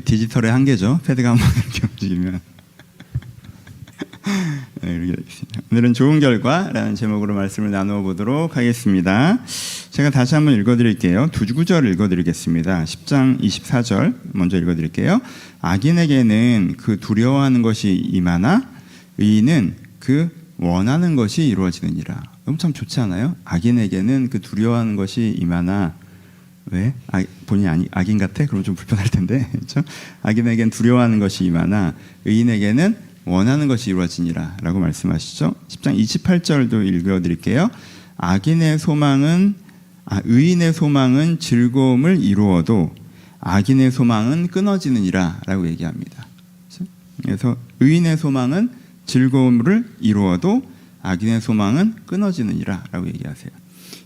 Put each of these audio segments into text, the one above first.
디지털의 한계죠. 패드가 한번 이렇게 움직이면. 네, 이렇게 되겠습니다. 오늘은 좋은 결과라는 제목으로 말씀을 나누어 보도록 하겠습니다. 제가 다시 한번 읽어드릴게요. 두 구절을 읽어드리겠습니다. 10장 24절 먼저 읽어드릴게요. 악인에게는 그 두려워하는 것이 임하나 의인은 그 원하는 것이 이루어지느니라. 너무 참 좋지 않아요? 악인에게는 그 두려워하는 것이 임하나 왜? 본인이 악인 같아? 그럼 좀 불편할 텐데 그렇죠? 악인에게는 두려워하는 것이 임하나 의인에게는 원하는 것이 이루어지니라 라고 말씀하시죠. 10장 28절도 읽어드릴게요. 의인의 소망은 즐거움을 이루어도 악인의 소망은 끊어지느니라 라고 얘기합니다. 그렇죠? 그래서 의인의 소망은 즐거움을 이루어도 악인의 소망은 끊어지느니라 라고 얘기하세요.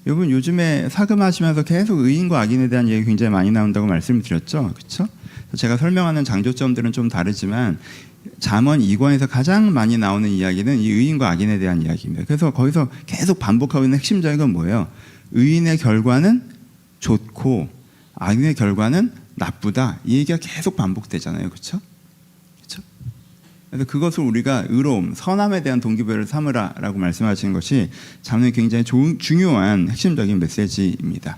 여러분 요즘에 사금하시면서 계속 의인과 악인에 대한 얘기 굉장히 많이 나온다고 말씀을 드렸죠. 그렇죠? 제가 설명하는 장조점들은 좀 다르지만 잠언 2권에서 가장 많이 나오는 이야기는 이 의인과 악인에 대한 이야기입니다. 그래서 거기서 계속 반복하고 있는 핵심적인 건 뭐예요? 의인의 결과는 좋고 악인의 결과는 나쁘다. 이 얘기가 계속 반복되잖아요. 그렇죠? 그렇죠? 그래서 그것을 우리가 의로움, 선함에 대한 동기부여를 삼으라라고 말씀하시는 것이 잠언의 굉장히 중요한 핵심적인 메시지입니다.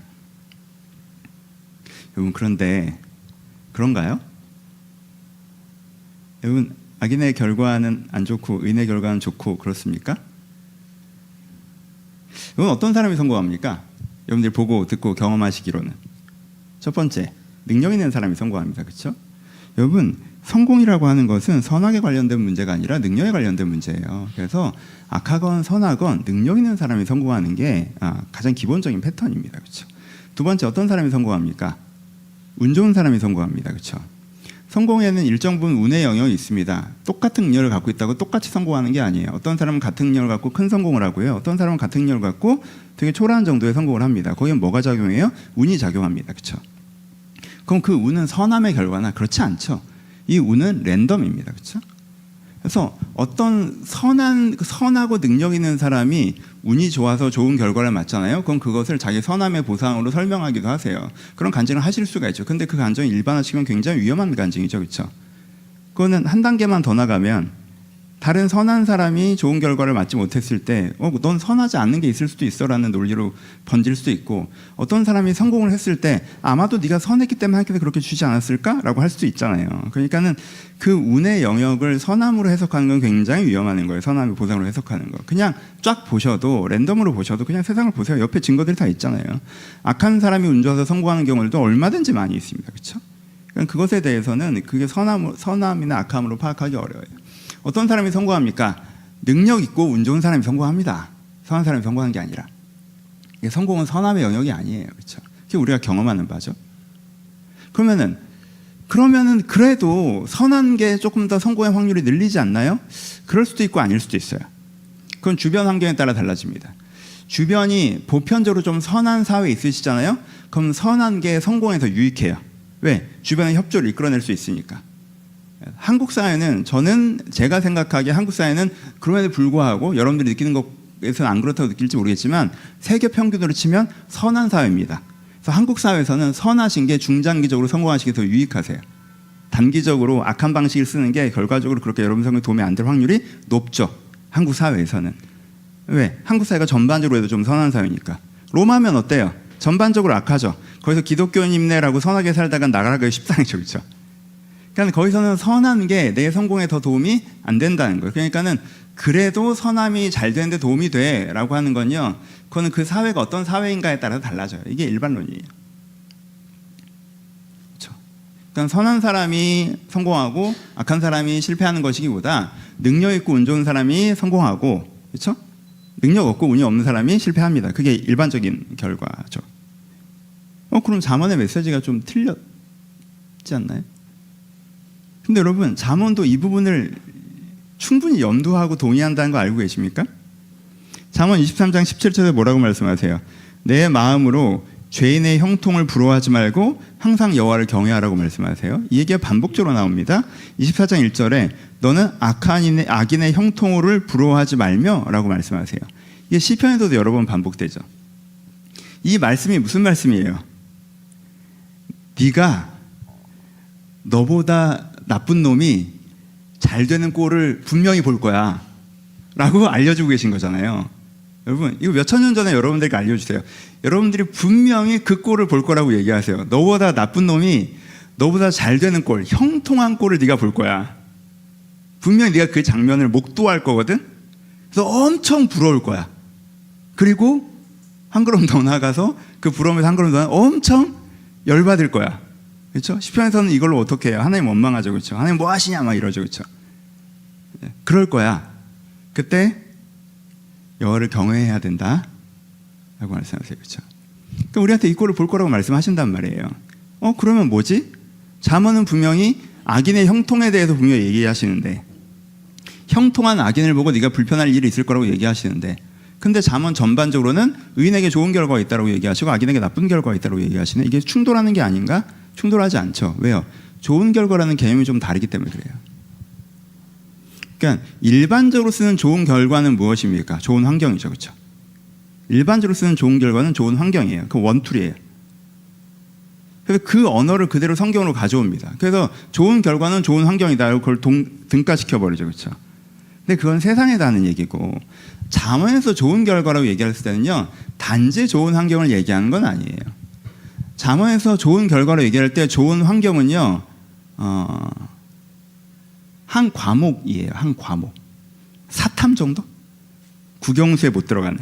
여러분 그런데 그런가요? 여러분 악인의 결과는 안 좋고 의인의 결과는 좋고 그렇습니까? 여러분 어떤 사람이 성공합니까? 여러분들 보고 듣고 경험하시기로는 첫 번째 능력 있는 사람이 성공합니다. 그렇죠? 여러분 성공이라고 하는 것은 선악에 관련된 문제가 아니라 능력에 관련된 문제예요. 그래서 악하건 선하건 능력 있는 사람이 성공하는 게 가장 기본적인 패턴입니다. 그렇죠? 두 번째 어떤 사람이 성공합니까? 운 좋은 사람이 성공합니다. 그렇죠? 성공에는 일정 부분 운의 영역이 있습니다. 똑같은 능력을 갖고 있다고 똑같이 성공하는 게 아니에요. 어떤 사람은 같은 능력을 갖고 큰 성공을 하고요. 어떤 사람은 같은 능력을 갖고 되게 초라한 정도의 성공을 합니다. 거기는 뭐가 작용해요? 운이 작용합니다. 그렇죠? 그럼 그 운은 선함의 결과나 그렇지 않죠. 이 운은 랜덤입니다. 그렇죠? 그래서 어떤 선하고 능력 있는 사람이 운이 좋아서 좋은 결과를 맞잖아요. 그럼 그것을 자기 선함의 보상으로 설명하기도 하세요. 그런 간증을 하실 수가 있죠. 근데 그 간증을 일반화시키면 굉장히 위험한 간증이죠. 그렇죠? 그거는 한 단계만 더 나가면 다른 선한 사람이 좋은 결과를 맞지 못했을 때 넌 선하지 않는 게 있을 수도 있어라는 논리로 번질 수도 있고 어떤 사람이 성공을 했을 때 아마도 네가 선했기 때문에 하나님께서 그렇게 주지 않았을까라고 할 수도 있잖아요. 그러니까는 그 운의 영역을 선함으로 해석하는 건 굉장히 위험한 거예요. 선함의 보상으로 해석하는 거. 그냥 쫙 보셔도 랜덤으로 보셔도 그냥 세상을 보세요. 옆에 증거들이 다 있잖아요. 악한 사람이 운 좋아서 성공하는 경우들도 얼마든지 많이 있습니다. 그렇죠? 그러니까 그것에 대해서는 그게 선함이나 악함으로 파악하기 어려워요. 어떤 사람이 성공합니까? 능력 있고 운 좋은 사람이 성공합니다. 선한 사람이 성공하는 게 아니라. 성공은 선함의 영역이 아니에요. 그렇죠? 그게 우리가 경험하는 바죠. 그러면은 그래도 선한 게 조금 더 성공의 확률이 늘리지 않나요? 그럴 수도 있고 아닐 수도 있어요. 그건 주변 환경에 따라 달라집니다. 주변이 보편적으로 좀 선한 사회에 있으시잖아요? 그럼 선한 게 성공에 더 유익해요. 왜? 주변의 협조를 이끌어낼 수 있으니까. 한국 사회는 제가 생각하기에 한국 사회는 그럼에도 불구하고 여러분들이 느끼는 것에서는 안 그렇다고 느낄지 모르겠지만 세계 평균으로 치면 선한 사회입니다. 그래서 한국 사회에서는 선하신 게 중장기적으로 성공하시기 더 유익하세요. 단기적으로 악한 방식을 쓰는 게 결과적으로 그렇게 여러분 성공에 도움이 안 될 확률이 높죠. 한국 사회에서는. 왜? 한국 사회가 전반적으로 해도 좀 선한 사회니까. 로마면 어때요? 전반적으로 악하죠. 거기서 기독교인임내라고 선하게 살다가 나가기 십상이죠. 그렇죠? 그러니까 거기서는 선한 게 내 성공에 더 도움이 안 된다는 거예요. 그러니까는 그래도 선함이 잘 되는데 도움이 돼라고 하는 건요. 그거는 그 사회가 어떤 사회인가에 따라서 달라져요. 이게 일반론이에요. 그렇죠? 그러니까 선한 사람이 성공하고 악한 사람이 실패하는 것이기보다 능력 있고 운 좋은 사람이 성공하고 그렇죠? 능력 없고 운이 없는 사람이 실패합니다. 그게 일반적인 결과죠. 그럼 잠언의 메시지가 좀 틀렸지 않나요? 근데 여러분 잠언도 이 부분을 충분히 염두하고 동의한다는 거 알고 계십니까? 잠언 23장 17절에 뭐라고 말씀하세요? 내 마음으로 죄인의 형통을 부러워하지 말고 항상 여호와를 경외하라고 말씀하세요. 이 얘기가 반복적으로 나옵니다. 24장 1절에 너는 악인의 형통을 부러워하지 말며 라고 말씀하세요. 이게 시편에도 여러 번 반복되죠. 이 말씀이 무슨 말씀이에요? 네가 너보다 나쁜 놈이 잘 되는 꼴을 분명히 볼 거야 라고 알려주고 계신 거잖아요. 여러분, 이거 몇천 년 전에 여러분들에게 알려주세요. 여러분들이 분명히 그 꼴을 볼 거라고 얘기하세요. 너보다 나쁜 놈이 너보다 잘 되는 꼴, 형통한 꼴을 네가 볼 거야. 분명히 네가 그 장면을 목도할 거거든. 그래서 엄청 부러울 거야. 그리고 한 걸음 더 나가서 그 부러움에서 한 걸음 더 나가 엄청 열받을 거야. 그렇죠? 시편에서는 이걸로 어떻게 해요? 하나님 원망하죠. 그렇죠? 하나님 뭐 하시냐 막 이러죠. 그렇죠? 그럴 거야. 그때 여호와를 경외해야 된다 라고 말씀하세요. 그렇죠? 그러니까 우리한테 이 꼴을 볼 거라고 말씀하신단 말이에요. 그러면 뭐지? 잠언은 분명히 악인의 형통에 대해서 분명히 얘기하시는데, 형통한 악인을 보고 네가 불편할 일이 있을 거라고 얘기하시는데, 근데 잠언 전반적으로는 의인에게 좋은 결과가 있다고 얘기하시고 악인에게 나쁜 결과가 있다고 얘기하시는, 이게 충돌하는 게 아닌가? 충돌하지 않죠. 왜요? 좋은 결과라는 개념이 좀 다르기 때문에 그래요. 그러니까 일반적으로 쓰는 좋은 결과는 무엇입니까? 좋은 환경이죠. 그렇죠? 일반적으로 쓰는 좋은 결과는 좋은 환경이에요. 그 원툴이에요. 그래서 그 언어를 그대로 성경으로 가져옵니다. 그래서 좋은 결과는 좋은 환경이다. 그걸 등가시켜버리죠. 그렇죠? 근데 그건 세상에다 하는 얘기고, 잠언에서 좋은 결과라고 얘기했을 때는요, 단지 좋은 환경을 얘기하는 건 아니에요. 잠언에서 좋은 결과로 얘기할 때 좋은 환경은요, 한 과목이에요. 한 과목. 사탐 정도? 국영수에 못 들어가는.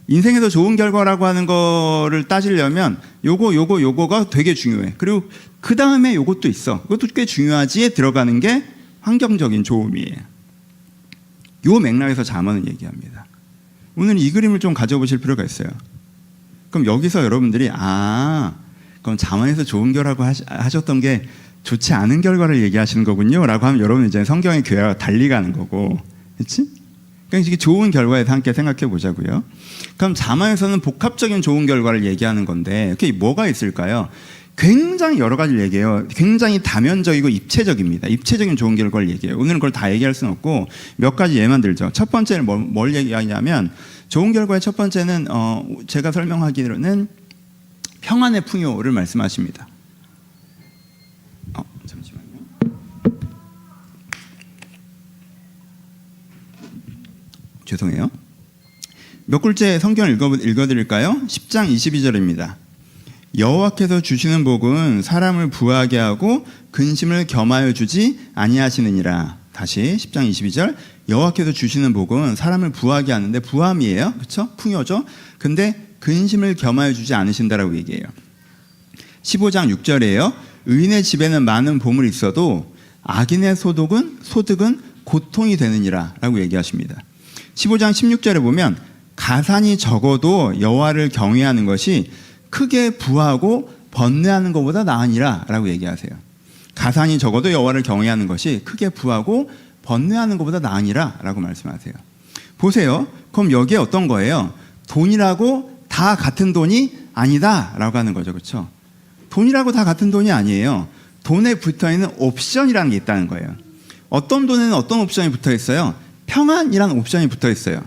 인생에서 좋은 결과라고 하는 거를 따지려면 요거가 되게 중요해. 그리고 그 다음에 요것도 있어. 그것도 꽤 중요하지에 들어가는 게 환경적인 좋음이에요. 요 맥락에서 잠언은 얘기합니다. 오늘 이 그림을 좀 가져보실 필요가 있어요. 그럼 여기서 여러분들이 그럼 잠언에서 좋은 결과라고 하셨던 게 좋지 않은 결과를 얘기하시는 거군요 라고 하면 여러분 이제 성경의 교회와 달리 가는 거고, 그렇지? 그러니까 이게 좋은 결과에서 함께 생각해 보자고요. 그럼 잠언에서는 복합적인 좋은 결과를 얘기하는 건데 그게 뭐가 있을까요? 굉장히 여러 가지를 얘기해요. 굉장히 다면적이고 입체적입니다. 입체적인 좋은 결과를 얘기해요. 오늘은 그걸 다 얘기할 수는 없고 몇 가지 예만 들죠. 첫 번째는 뭘 얘기하냐면, 좋은 결과의 첫 번째는 제가 설명하기로는 평안의 풍요를 말씀하십니다. 잠시만요. 죄송해요. 몇 글째 성경을 읽어드릴까요? 10장 22절입니다. 여호와께서 주시는 복은 사람을 부하게 하고 근심을 겸하여 주지 아니하시느니라. 다시 10장 22절. 여호와께서 주시는 복은 사람을 부하게 하는데, 부함이에요. 그렇죠? 풍요죠. 근데 근심을 겸하여 주지 않으신다라고 얘기해요. 15장 6절이에요. 의인의 집에는 많은 보물이 있어도 악인의 소득은 고통이 되느니라 라고 얘기하십니다. 15장 16절에 보면 가산이 적어도 여호와를 경외하는 것이 크게 부하고 번뇌하는 것보다 나으니라 라고 얘기하세요. 가산이 적어도 여호와를 경외하는 것이 크게 부하고 번뇌하는 것보다 나으니라 라고 말씀하세요. 보세요. 그럼 여기에 어떤 거예요? 돈이라고 다 같은 돈이 아니다 라고 하는 거죠. 그렇죠? 돈이라고 다 같은 돈이 아니에요. 돈에 붙어있는 옵션이라는 게 있다는 거예요. 어떤 돈에는 어떤 옵션이 붙어있어요? 평안이라는 옵션이 붙어있어요.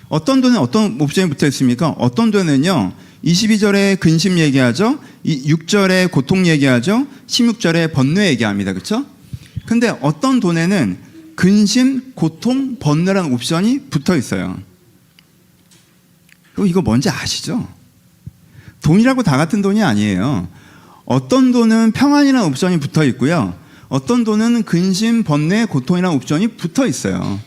어떤 돈에는 어떤 옵션이 붙어있습니까? 어떤 돈에는요, 22절에 근심 얘기하죠, 6절에 고통 얘기하죠, 16절에 번뇌 얘기합니다. 그렇죠? 근데 어떤 돈에는 근심, 고통, 번뇌라는 옵션이 붙어있어요. 이거 뭔지 아시죠? 돈이라고 다 같은 돈이 아니에요. 어떤 돈은 평안이라는 옵션이 붙어 있고요, 어떤 돈은 근심, 번뇌, 고통이라는 옵션이 붙어 있어요.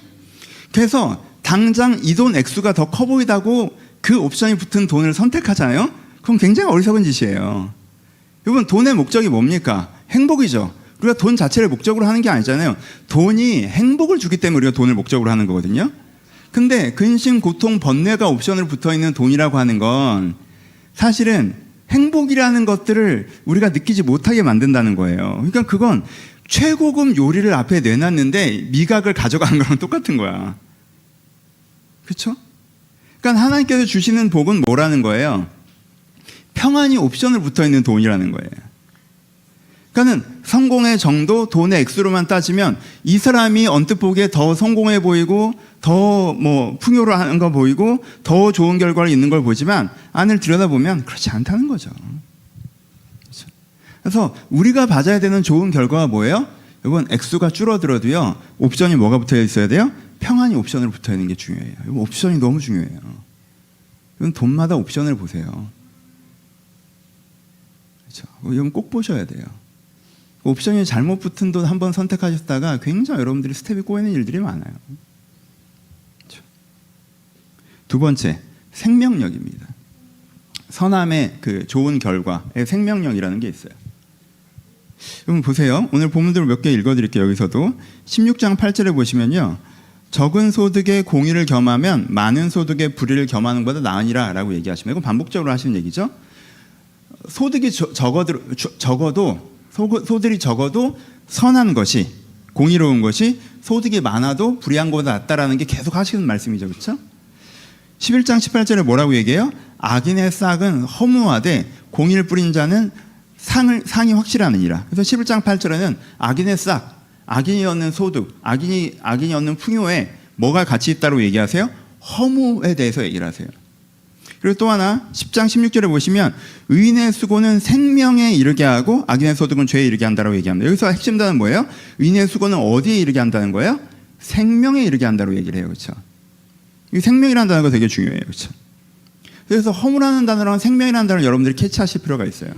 그래서 당장 이 돈 액수가 더 커 보이다고 그 옵션이 붙은 돈을 선택하잖아요. 그럼 굉장히 어리석은 짓이에요. 여러분, 돈의 목적이 뭡니까? 행복이죠. 우리가 돈 자체를 목적으로 하는 게 아니잖아요. 돈이 행복을 주기 때문에 우리가 돈을 목적으로 하는 거거든요. 근데 근심, 고통, 번뇌가 옵션으로 붙어있는 돈이라고 하는 건 사실은 행복이라는 것들을 우리가 느끼지 못하게 만든다는 거예요. 그러니까 그건 최고급 요리를 앞에 내놨는데 미각을 가져가는 거랑 똑같은 거야. 그렇죠? 그러니까 하나님께서 주시는 복은 뭐라는 거예요? 평안이 옵션을 붙어있는 돈이라는 거예요. 그러니까 성공의 정도, 돈의 액수로만 따지면 이 사람이 언뜻 보기에 더 성공해 보이고 더 풍요로 하는 거 보이고 더 좋은 결과를 있는 걸 보지만 안을 들여다보면 그렇지 않다는 거죠. 그래서 우리가 받아야 되는 좋은 결과가 뭐예요? 여러분, 액수가 줄어들어도요, 옵션이 뭐가 붙어 있어야 돼요? 평안이 옵션으로 붙어 있는 게 중요해요. 여러분, 옵션이 너무 중요해요. 여러분, 돈마다 옵션을 보세요. 그렇죠? 여러분 꼭 보셔야 돼요. 옵션이 잘못 붙은 돈 한번 선택하셨다가 굉장히 여러분들이 스텝이 꼬이는 일들이 많아요. 그렇죠? 두 번째, 생명력입니다. 선함의 그 좋은 결과의 생명력이라는 게 있어요. 여러분 보세요. 오늘 본문들을 몇 개 읽어드릴게요. 여기서도 16장 8절에 보시면요, 적은 소득의 공의를 겸하면 많은 소득의 불의를 겸하는 것보다 나으니라 라고 얘기하시면, 이건 반복적으로 하시는 얘기죠. 소득이 적어도 선한 것이, 공의로운 것이 소득이 많아도 불의한 것보다 낫다라는 게 계속 하시는 말씀이죠. 그렇죠? 11장 18절에 뭐라고 얘기해요? 악인의 싹은 허무하되 공의를 뿌린 자는 상이 확실하느니라. 그래서 11장 8절에는 악인의 싹, 악인이 얻는 소득, 악인이 얻는 풍요에 뭐가 같이 있다고 얘기하세요? 허무에 대해서 얘기를 하세요. 그리고 또 하나 10장 16절에 보시면 의인의 수고는 생명에 이르게 하고 악인의 소득은 죄에 이르게 한다고 얘기합니다. 여기서 핵심 단어는 뭐예요? 의인의 수고는 어디에 이르게 한다는 거예요? 생명에 이르게 한다고 얘기를 해요. 그렇죠? 이 생명이라는 단어가 되게 중요해요. 그렇죠? 그래서 허무라는 단어랑 생명이라는 단어를 여러분들이 캐치하실 필요가 있어요.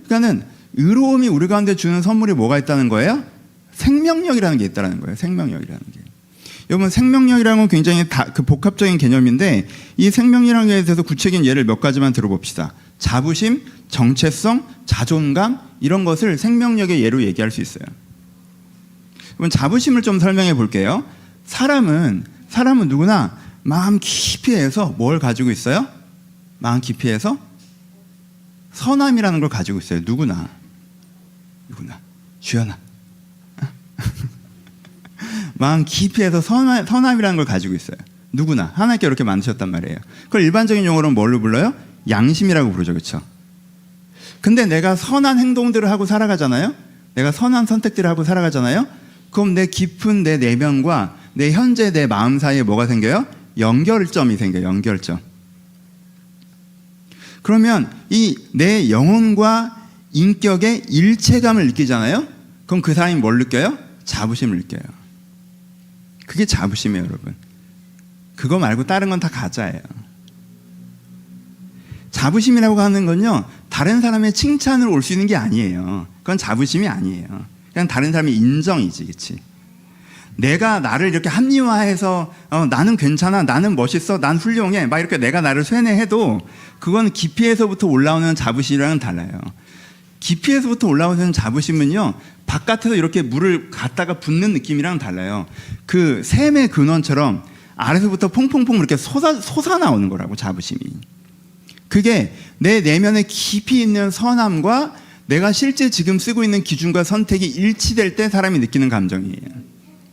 그러니까는 의로움이 우리 가운데 주는 선물이 뭐가 있다는 거예요? 생명력이라는 게 있다는 거예요. 생명력이라는 게. 여러분, 생명력이라는 건 굉장히 그 복합적인 개념인데, 이 생명력이라는 것에 대해서 구체적인 예를 몇 가지만 들어봅시다. 자부심, 정체성, 자존감, 이런 것을 생명력의 예로 얘기할 수 있어요. 여러분, 자부심을 좀 설명해 볼게요. 사람은 누구나 마음 깊이에서 뭘 가지고 있어요? 마음 깊이에서 선함이라는 걸 가지고 있어요. 누구나. 주연아. 마음 깊이에서 선함이라는 걸 가지고 있어요. 누구나. 하나님께 이렇게 만드셨단 말이에요. 그걸 일반적인 용어로는 뭘로 불러요? 양심이라고 부르죠. 그렇죠? 근데 내가 선한 행동들을 하고 살아가잖아요. 내가 선한 선택들을 하고 살아가잖아요. 그럼 내 깊은 내 내면과 내 현재 내 마음 사이에 뭐가 생겨요? 연결점이 생겨요. 연결점. 그러면 이 내 영혼과 인격의 일체감을 느끼잖아요. 그럼 그 사람이 뭘 느껴요? 자부심을 느껴요. 그게 자부심이에요, 여러분. 그거 말고 다른 건 다 가짜예요. 자부심이라고 하는 건요, 다른 사람의 칭찬을 올 수 있는 게 아니에요. 그건 자부심이 아니에요. 그냥 다른 사람의 인정이지, 그렇지? 내가 나를 이렇게 합리화해서 나는 괜찮아, 나는 멋있어, 난 훌륭해, 막 이렇게 내가 나를 쇠뇌해도 그건 깊이에서부터 올라오는 자부심이랑은 달라요. 깊이에서부터 올라오는 자부심은요, 바깥에서 이렇게 물을 갖다가 붓는 느낌이랑 달라요. 그 샘의 근원처럼 아래서부터 퐁퐁퐁 이렇게 솟아나오는 거라고, 자부심이. 그게 내 내면에 깊이 있는 선함과 내가 실제 지금 쓰고 있는 기준과 선택이 일치될 때 사람이 느끼는 감정이에요.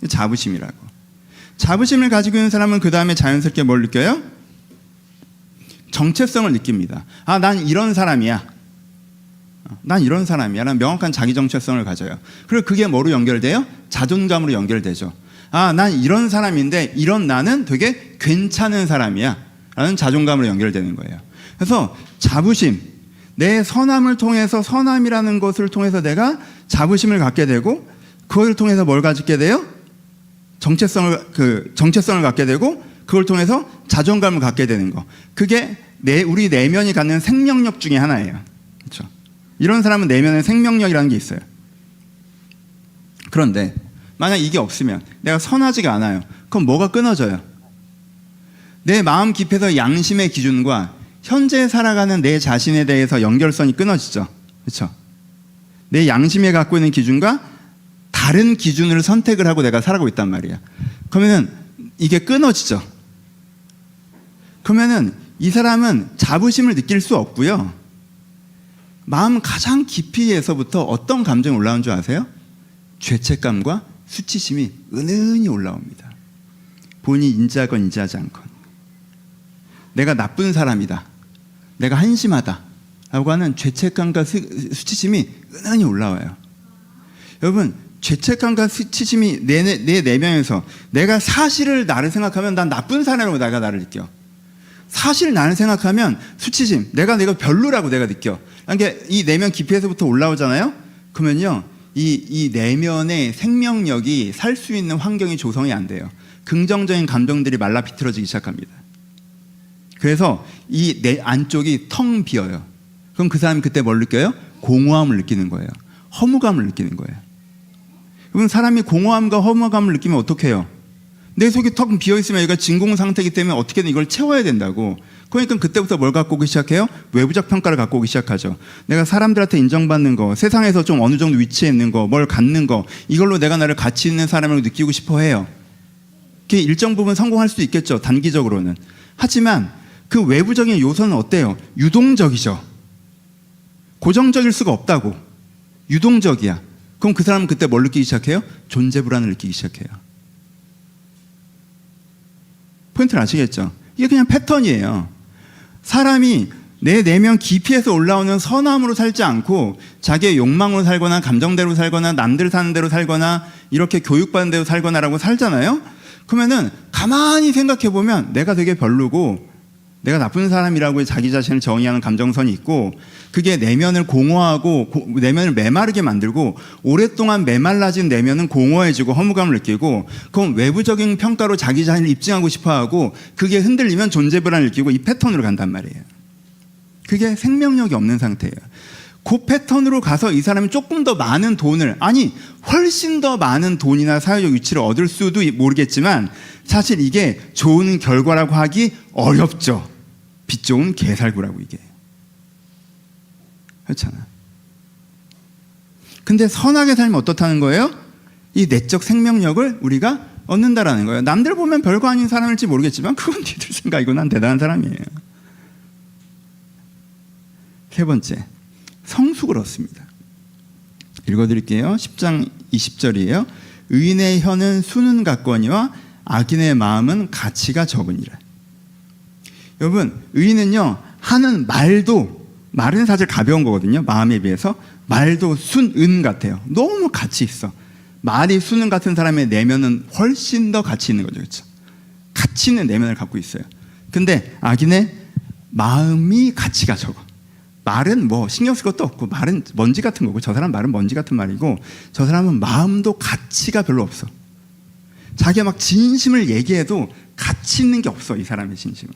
자부심이라고. 자부심을 가지고 있는 사람은 그 다음에 자연스럽게 뭘 느껴요? 정체성을 느낍니다. 아, 난 이런 사람이야. 난 이런 사람이야. 난 명확한 자기 정체성을 가져요. 그리고 그게 뭐로 연결돼요? 자존감으로 연결되죠. 아, 난 이런 사람인데 이런 나는 되게 괜찮은 사람이야 라는 자존감으로 연결되는 거예요. 그래서 자부심, 내 선함을 통해서, 선함이라는 것을 통해서 내가 자부심을 갖게 되고, 그걸 통해서 뭘 가지게 돼요? 정체성을 갖게 되고, 그걸 통해서 자존감을 갖게 되는 거. 그게 우리 내면이 갖는 생명력 중에 하나예요. 그렇죠? 이런 사람은 내면에 생명력이라는 게 있어요. 그런데 만약 이게 없으면, 내가 선하지가 않아요. 그럼 뭐가 끊어져요? 내 마음 깊이에서 양심의 기준과 현재 살아가는 내 자신에 대해서 연결선이 끊어지죠. 그렇죠? 내 양심에 갖고 있는 기준과 다른 기준을 선택을 하고 내가 살아가고 있단 말이야. 그러면은 이게 끊어지죠. 그러면은 이 사람은 자부심을 느낄 수 없고요. 마음 가장 깊이에서부터 어떤 감정이 올라오는 줄 아세요? 죄책감과 수치심이 은은히 올라옵니다. 본인이 인지하건 인지하지 않건. 내가 나쁜 사람이다, 내가 한심하다 라고 하는 죄책감과 수치심이 은은히 올라와요. 여러분, 죄책감과 수치심이 내 내면에서, 내가 사실을 나를 생각하면 난 나쁜 사람으로 내가 나를 느껴. 사실 나는 생각하면 수치심, 내가 별로라고 내가 느껴. 그러니까 이 내면 깊이에서부터 올라오잖아요. 그러면요, 이 내면의 생명력이 살 수 있는 환경이 조성이 안 돼요. 긍정적인 감정들이 말라 비틀어지기 시작합니다. 그래서 이 내 안쪽이 텅 비어요. 그럼 그 사람이 그때 뭘 느껴요? 공허함을 느끼는 거예요. 허무감을 느끼는 거예요. 그럼 사람이 공허함과 허무감을 느끼면 어떻게 해요? 내 속이 텅 비어있으면 얘가 진공 상태이기 때문에 어떻게든 이걸 채워야 된다고. 그러니까 그때부터 뭘 갖고 오기 시작해요? 외부적 평가를 갖고 오기 시작하죠. 내가 사람들한테 인정받는 거, 세상에서 좀 어느 정도 위치에 있는 거, 뭘 갖는 거, 이걸로 내가 나를 가치 있는 사람으로 느끼고 싶어 해요. 그게 일정 부분 성공할 수도 있겠죠, 단기적으로는. 하지만 그 외부적인 요소는 어때요? 유동적이죠. 고정적일 수가 없다고. 유동적이야. 그럼 그 사람은 그때 뭘 느끼기 시작해요? 존재 불안을 느끼기 시작해요. 포인트를 아시겠죠? 이게 그냥 패턴이에요. 사람이 내 내면 깊이에서 올라오는 선함으로 살지 않고 자기의 욕망으로 살거나 감정대로 살거나 남들 사는 대로 살거나 이렇게 교육받은 대로 살거나라고 살잖아요. 그러면은 가만히 생각해 보면 내가 되게 별로고 내가 나쁜 사람이라고 자기 자신을 정의하는 감정선이 있고, 그게 내면을 공허하고 내면을 메마르게 만들고, 오랫동안 메말라진 내면은 공허해지고 허무감을 느끼고, 그럼 외부적인 평가로 자기 자신을 입증하고 싶어하고, 그게 흔들리면 존재 불안을 느끼고, 이 패턴으로 간단 말이에요. 그게 생명력이 없는 상태예요. 그 패턴으로 가서 이 사람이 조금 더 많은 돈을, 아니 훨씬 더 많은 돈이나 사회적 위치를 얻을 수도 모르겠지만 사실 이게 좋은 결과라고 하기 어렵죠. 빛 좋은 개살구라고 이게. 그렇잖아. 근데 선하게 살면 어떻다는 거예요? 이 내적 생명력을 우리가 얻는다라는 거예요. 남들 보면 별거 아닌 사람일지 모르겠지만 그건 니들 생각이고 난 대단한 사람이에요. 세 번째, 성숙을 얻습니다. 읽어드릴게요. 10장 20절이에요. 의인의 혀는 수는 같거니와 악인의 마음은 가치가 적으니라. 여러분, 의인은요, 하는 말은 사실 가벼운 거거든요. 마음에 비해서. 말도 은 같아요. 너무 가치 있어. 말이 수는 같은 사람의 내면은 훨씬 더 가치 있는 거죠. 그렇죠? 가치 있는 내면을 갖고 있어요. 근데 악인의 마음이 가치가 적어. 말은 뭐 신경 쓸 것도 없고, 말은 먼지 같은 거고, 저 사람 말은 먼지 같은 말이고, 저 사람은 마음도 가치가 별로 없어. 자기가 막 진심을 얘기해도 가치 있는 게 없어. 이 사람의 진심은.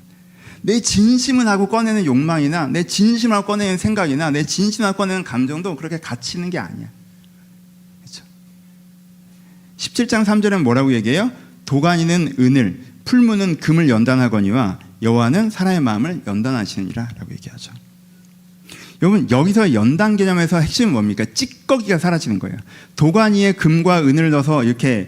내 진심을 하고 꺼내는 욕망이나 내 진심을 하고 꺼내는 생각이나 내 진심을 하고 꺼내는 감정도 그렇게 가치 있는 게 아니야. 그렇죠? 17장 3절은 뭐라고 얘기해요? 도가니는 은을, 풀무는 금을 연단하거니와 여호와는 사람의 마음을 연단하시느니라 라고 얘기하죠. 여러분, 여기서 연단 개념에서 핵심은 뭡니까? 찌꺼기가 사라지는 거예요. 도가니에 금과 은을 넣어서 이렇게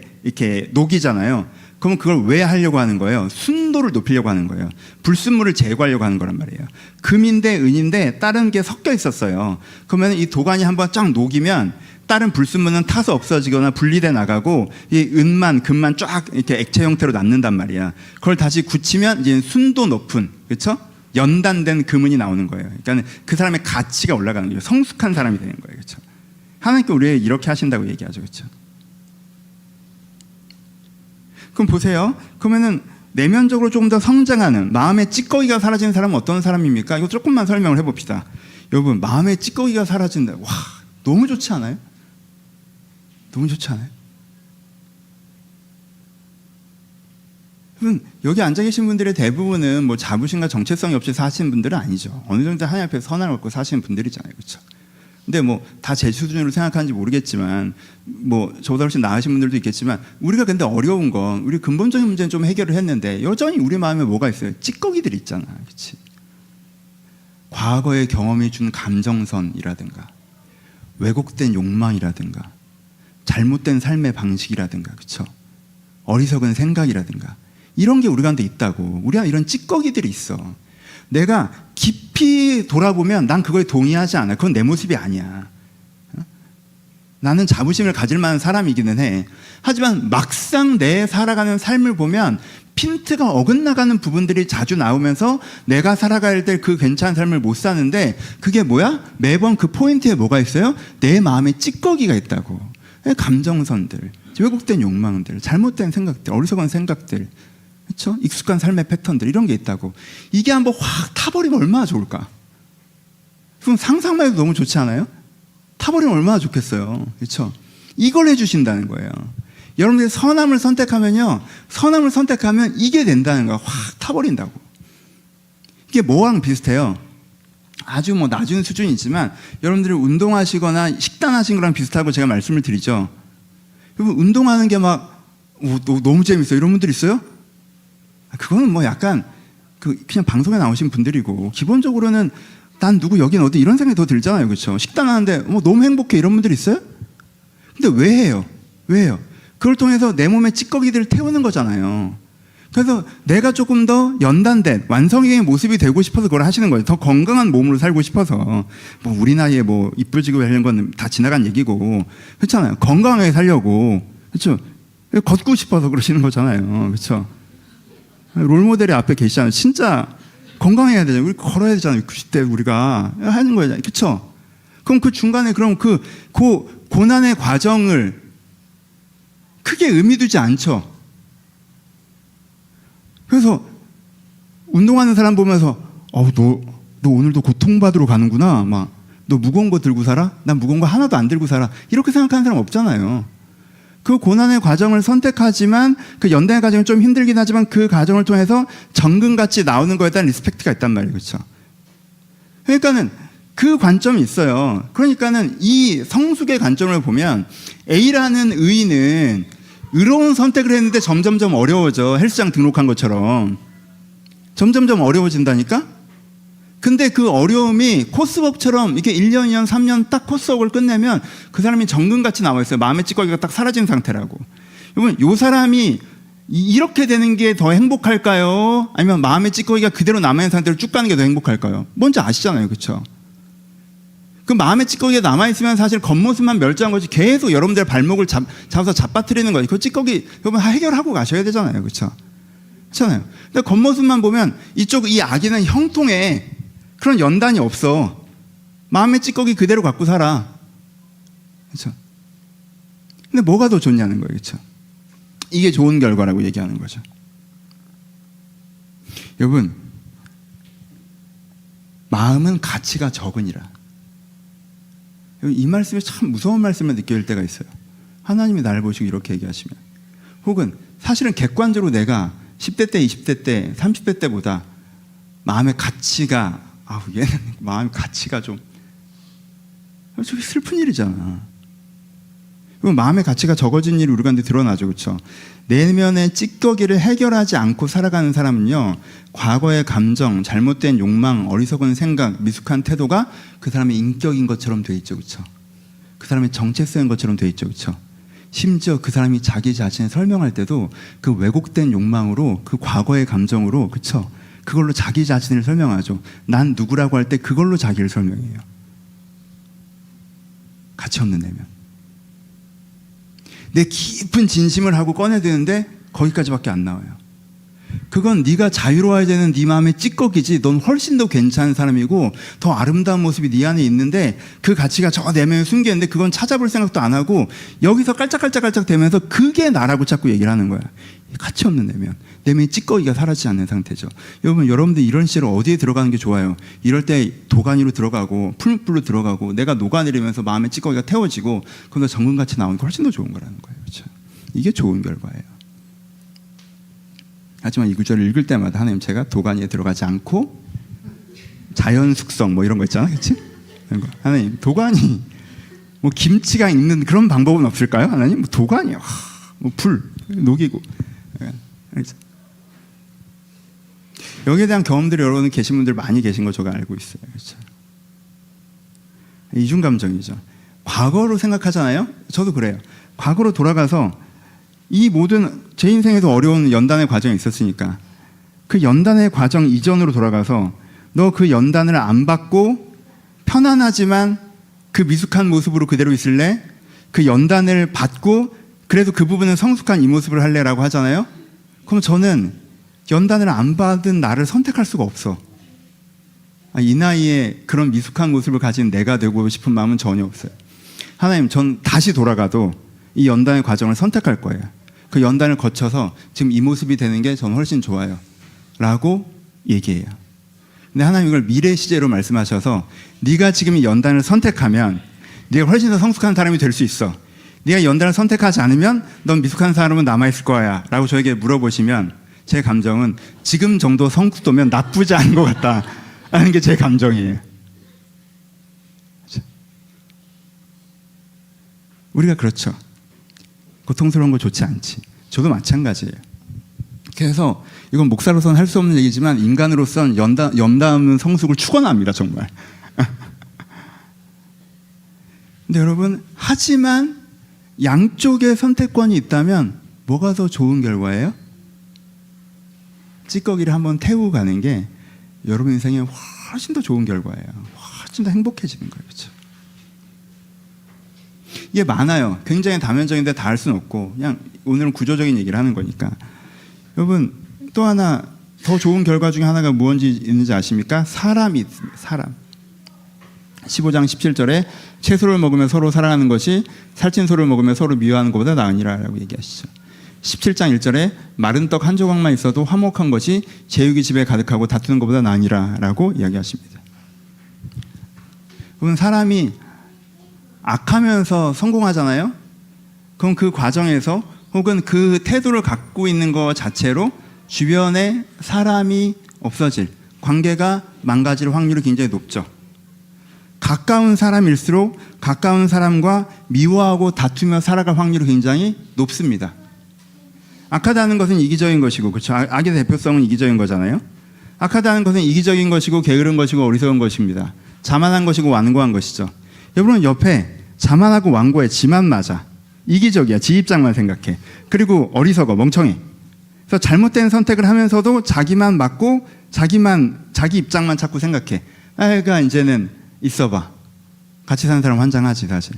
녹이잖아요. 그러면 그걸 왜 하려고 하는 거예요? 순도를 높이려고 하는 거예요. 불순물을 제거하려고 하는 거란 말이에요. 금인데 은인데 다른 게 섞여 있었어요. 그러면 이 도가니 한번 쫙 녹이면 다른 불순물은 타서 없어지거나 분리돼 나가고 이 은만 금만 쫙 이렇게 액체 형태로 남는단 말이야. 그걸 다시 굳히면 이제 순도 높은, 그렇죠? 연단된 금은이 나오는 거예요. 그러니까 그 사람의 가치가 올라가는 거예요. 성숙한 사람이 되는 거예요. 그렇죠? 하나님께 우리에게 이렇게 하신다고 얘기하죠. 그렇죠? 그럼 보세요. 그러면은 내면적으로 조금 더 성장하는, 마음의 찌꺼기가 사라지는 사람은 어떤 사람입니까? 이거 조금만 설명을 해봅시다. 여러분, 마음의 찌꺼기가 사라진다. 와, 너무 좋지 않아요? 너무 좋지 않아요? 여러분, 여기 앉아 계신 분들의 대부분은 뭐 자부심과 정체성이 없이 사시는 분들은 아니죠. 어느 정도 하나님 앞에 선을 갖고 사시는 분들이잖아요. 그렇죠? 근데 뭐 다 제 수준으로 생각하는지 모르겠지만, 뭐 저보다 훨씬 나으신 분들도 있겠지만, 우리가 근데 어려운 건 우리 근본적인 문제는 좀 해결을 했는데 여전히 우리 마음에 뭐가 있어요? 찌꺼기들이 있잖아. 그렇지? 과거의 경험이 준 감정선이라든가 왜곡된 욕망이라든가 잘못된 삶의 방식이라든가, 그렇죠? 어리석은 생각이라든가 이런 게 우리 가운데 있다고. 우리가 이런 찌꺼기들이 있어. 내가 깊이 돌아보면 난 그거에 동의하지 않아. 그건 내 모습이 아니야. 나는 자부심을 가질 만한 사람이기는 해. 하지만 막상 내 살아가는 삶을 보면 핀트가 어긋나가는 부분들이 자주 나오면서 내가 살아갈 때 그 괜찮은 삶을 못 사는데, 그게 뭐야? 매번 그 포인트에 뭐가 있어요? 내 마음에 찌꺼기가 있다고. 감정선들, 왜곡된 욕망들, 잘못된 생각들, 어리석은 생각들, 그렇죠? 익숙한 삶의 패턴들 이런 게 있다고. 이게 한번 확 타버리면 얼마나 좋을까? 그럼 상상만 해도 너무 좋지 않아요? 타버리면 얼마나 좋겠어요. 그렇죠? 이걸 해주신다는 거예요. 여러분들이 선함을 선택하면요, 선함을 선택하면 이게 된다는 거야. 확 타버린다고. 이게 뭐랑 비슷해요? 아주 뭐 낮은 수준이지만 여러분들이 운동하시거나 식단하신 거랑 비슷하고 제가 말씀을 드리죠. 여러분 운동하는 게 막 너무 재밌어요 이런 분들 있어요? 그거는 뭐 약간 그냥 방송에 나오신 분들이고, 기본적으로는 난 누구 여긴 어디 이런 생각이 더 들잖아요. 그렇죠? 식단하는데 너무 행복해 이런 분들 있어요? 근데 왜 해요? 왜 해요? 그걸 통해서 내 몸에 찌꺼기들을 태우는 거잖아요. 그래서 내가 조금 더 연단된 완성의 모습이 되고 싶어서 그걸 하시는 거예요. 더 건강한 몸으로 살고 싶어서. 뭐 우리 나이에 뭐 이쁘지고 하는 건 다 지나간 얘기고, 그렇잖아요. 건강하게 살려고, 그렇죠? 걷고 싶어서 그러시는 거잖아요. 그렇죠? 롤모델이 앞에 계시잖아요. 진짜 건강해야 되잖아요. 우리 걸어야 되잖아요. 90대 우리가 하는 거잖아요. 그렇죠? 그럼 그 중간에 그럼 그 고난의 과정을 크게 의미 두지 않죠. 그래서 운동하는 사람 보면서 너 오늘도 고통받으러 가는구나. 막 너 무거운 거 들고 살아? 난 무거운 거 하나도 안 들고 살아. 이렇게 생각하는 사람 없잖아요. 그 고난의 과정을 선택하지만 그 연단의 과정은 좀 힘들긴 하지만 그 과정을 통해서 정금같이 나오는 거에 대한 리스펙트가 있단 말이에요. 그렇죠? 그러니까는 그 관점이 있어요. 그러니까는 이 성숙의 관점을 보면 A라는 의인은 의로운 선택을 했는데 점점점 어려워져. 헬스장 등록한 것처럼 점점점 어려워진다니까? 근데 그 어려움이 코스웍처럼 이렇게 1년, 2년, 3년 딱 코스웍을 끝내면 그 사람이 정금같이 나와 있어요. 마음의 찌꺼기가 딱 사라진 상태라고. 여러분, 이 사람이 이렇게 되는 게 더 행복할까요? 아니면 마음의 찌꺼기가 그대로 남아있는 상태로 쭉 가는 게 더 행복할까요? 뭔지 아시잖아요. 그렇죠? 그 마음의 찌꺼기가 남아있으면 사실 겉모습만 멸종한 거지, 계속 여러분들의 발목을 잡아서 잡아뜨리는 거지. 그 찌꺼기 여러분 해결하고 가셔야 되잖아요. 그렇죠? 그렇잖아요. 근데 겉모습만 보면 이 아기는 형통에 그런 연단이 없어. 마음의 찌꺼기 그대로 갖고 살아. 그렇죠? 근데 뭐가 더 좋냐는 거예요. 그렇죠? 이게 좋은 결과라고 얘기하는 거죠. 여러분, 마음은 가치가 적으니라. 이 말씀이 참 무서운 말씀을 느낄 때가 있어요. 하나님이 나를 보시고 이렇게 얘기하시면, 혹은 사실은 객관적으로 내가 10대 때, 20대 때, 30대 때보다 마음의 가치가, 얘는 마음의 가치가 좀 슬픈 일이잖아. 마음의 가치가 적어진 일이 우리 가운데 드러나죠. 그렇죠? 내면의 찌꺼기를 해결하지 않고 살아가는 사람은요, 과거의 감정, 잘못된 욕망, 어리석은 생각, 미숙한 태도가 그 사람의 인격인 것처럼 돼 있죠. 그렇죠? 그 사람의 정체성인 것처럼 돼 있죠. 그렇죠? 심지어 그 사람이 자기 자신을 설명할 때도 그 왜곡된 욕망으로, 그 과거의 감정으로, 그렇죠? 그걸로 자기 자신을 설명하죠. 난 누구라고 할 때 그걸로 자기를 설명해요. 가치 없는 내면. 내 깊은 진심을 하고 꺼내드는데 거기까지밖에 안 나와요. 그건 네가 자유로워야 되는 네 마음의 찌꺼기지, 넌 훨씬 더 괜찮은 사람이고 더 아름다운 모습이 네 안에 있는데 그 가치가 저 내면에 숨겨있는데 그건 찾아볼 생각도 안 하고 여기서 깔짝깔짝깔짝 대면서 그게 나라고 자꾸 얘기를 하는 거야. 가치 없는 내면의 찌꺼기가 사라지지 않는 상태죠. 여러분들 이런 시로 어디에 들어가는 게 좋아요? 이럴 때 도가니로 들어가고 풀무불로 들어가고 내가 녹아내리면서 마음의 찌꺼기가 태워지고 그건 정금같이 나오는 게 훨씬 더 좋은 거라는 거예요. 그렇죠? 이게 좋은 결과예요. 하지만 이 구절을 읽을 때마다 하나님, 제가 도가니에 들어가지 않고 자연 숙성 뭐 이런 거 있잖아, 그렇지? 하나님, 도가니 뭐 김치가 익는 그런 방법은 없을까요? 하나님, 뭐 도가니, 뭐 불 녹이고. 여기에 대한 경험들이 여러분 계신 분들 많이 계신 거 제가 알고 있어요. 그렇죠? 이중 감정이죠. 과거로 생각하잖아요. 저도 그래요. 과거로 돌아가서 이 모든 제 인생에도 어려운 연단의 과정이 있었으니까 그 연단의 과정 이전으로 돌아가서 너 그 연단을 안 받고 편안하지만 그 미숙한 모습으로 그대로 있을래? 그 연단을 받고 그래도 그 부분은 성숙한 이 모습을 할래라고 하잖아요. 그럼 저는 연단을 안 받은 나를 선택할 수가 없어. 이 나이에 그런 미숙한 모습을 가진 내가 되고 싶은 마음은 전혀 없어요. 하나님, 전 다시 돌아가도 이 연단의 과정을 선택할 거예요. 그 연단을 거쳐서 지금 이 모습이 되는 게 저는 훨씬 좋아요 라고 얘기해요. 근데 하나님 이걸 미래 시제로 말씀하셔서 네가 지금 이 연단을 선택하면 네가 훨씬 더 성숙한 사람이 될 수 있어. 네가 연단을 선택하지 않으면 넌 미숙한 사람은 남아있을 거야 라고 저에게 물어보시면 제 감정은 지금 정도 성숙도면 나쁘지 않은 것 같다 라는 게 제 감정이에요. 우리가 그렇죠. 고통스러운 거 좋지 않지. 저도 마찬가지예요. 그래서 이건 목사로서는 할 수 없는 얘기지만 인간으로서는 연담은 성숙을 축원합니다. 정말. 근데 여러분, 하지만 양쪽의 선택권이 있다면 뭐가 더 좋은 결과예요? 찌꺼기를 한번 태우고 가는 게 여러분 인생에 훨씬 더 좋은 결과예요. 훨씬 더 행복해지는 거예요. 그렇죠? 이게 많아요. 굉장히 다면적인데 다 할 수는 없고 그냥 오늘은 구조적인 얘기를 하는 거니까. 여러분 또 하나 더 좋은 결과 중에 하나가 무엇인지 있는지 아십니까? 사람이 있습니다. 사람. 15장 17절에 채소를 먹으며 서로 사랑하는 것이 살찐 소를 먹으며 서로 미워하는 것보다 나으니라 라고 얘기하시죠. 17장 1절에 마른 떡 한 조각만 있어도 화목한 것이 제육이 집에 가득하고 다투는 것보다 나으니라 라고 이야기하십니다. 그러면 사람이 악하면서 성공하잖아요. 그럼 그 과정에서 혹은 그 태도를 갖고 있는 것 자체로 주변에 사람이 없어질, 관계가 망가질 확률이 굉장히 높죠. 가까운 사람일수록 가까운 사람과 미워하고 다투며 살아갈 확률이 굉장히 높습니다. 악하다는 것은 이기적인 것이고, 그렇죠? 악의 대표성은 이기적인 거잖아요. 악하다는 것은 이기적인 것이고 게으른 것이고 어리석은 것입니다. 자만한 것이고 완고한 것이죠. 여러분 옆에 자만하고 완고해, 지만 맞아. 이기적이야, 지 입장만 생각해. 그리고 어리석어, 멍청해. 그래서 잘못된 선택을 하면서도 자기만 맞고 자기 입장만 자꾸 생각해. 아이가 이제는 있어봐. 같이 사는 사람 환장하지 사실.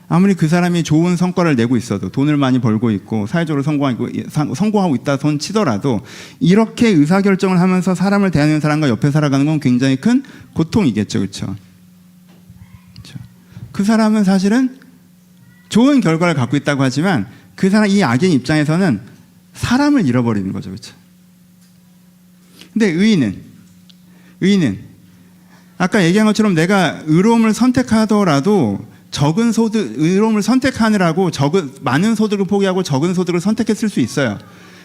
아무리 그 사람이 좋은 성과를 내고 있어도 돈을 많이 벌고 있고 사회적으로 성공하고 있다 손 치더라도 이렇게 의사결정을 하면서 사람을 대하는 사람과 옆에 살아가는 건 굉장히 큰 고통이겠죠. 그렇죠? 그 사람은 사실은 좋은 결과를 갖고 있다고 하지만 그 사람, 이 악인 입장에서는 사람을 잃어버리는 거죠. 그렇죠? 근데 의인은 아까 얘기한 것처럼 내가 의로움을 선택하더라도 의로움을 선택하느라고 많은 소득을 포기하고 적은 소득을 선택했을 수 있어요.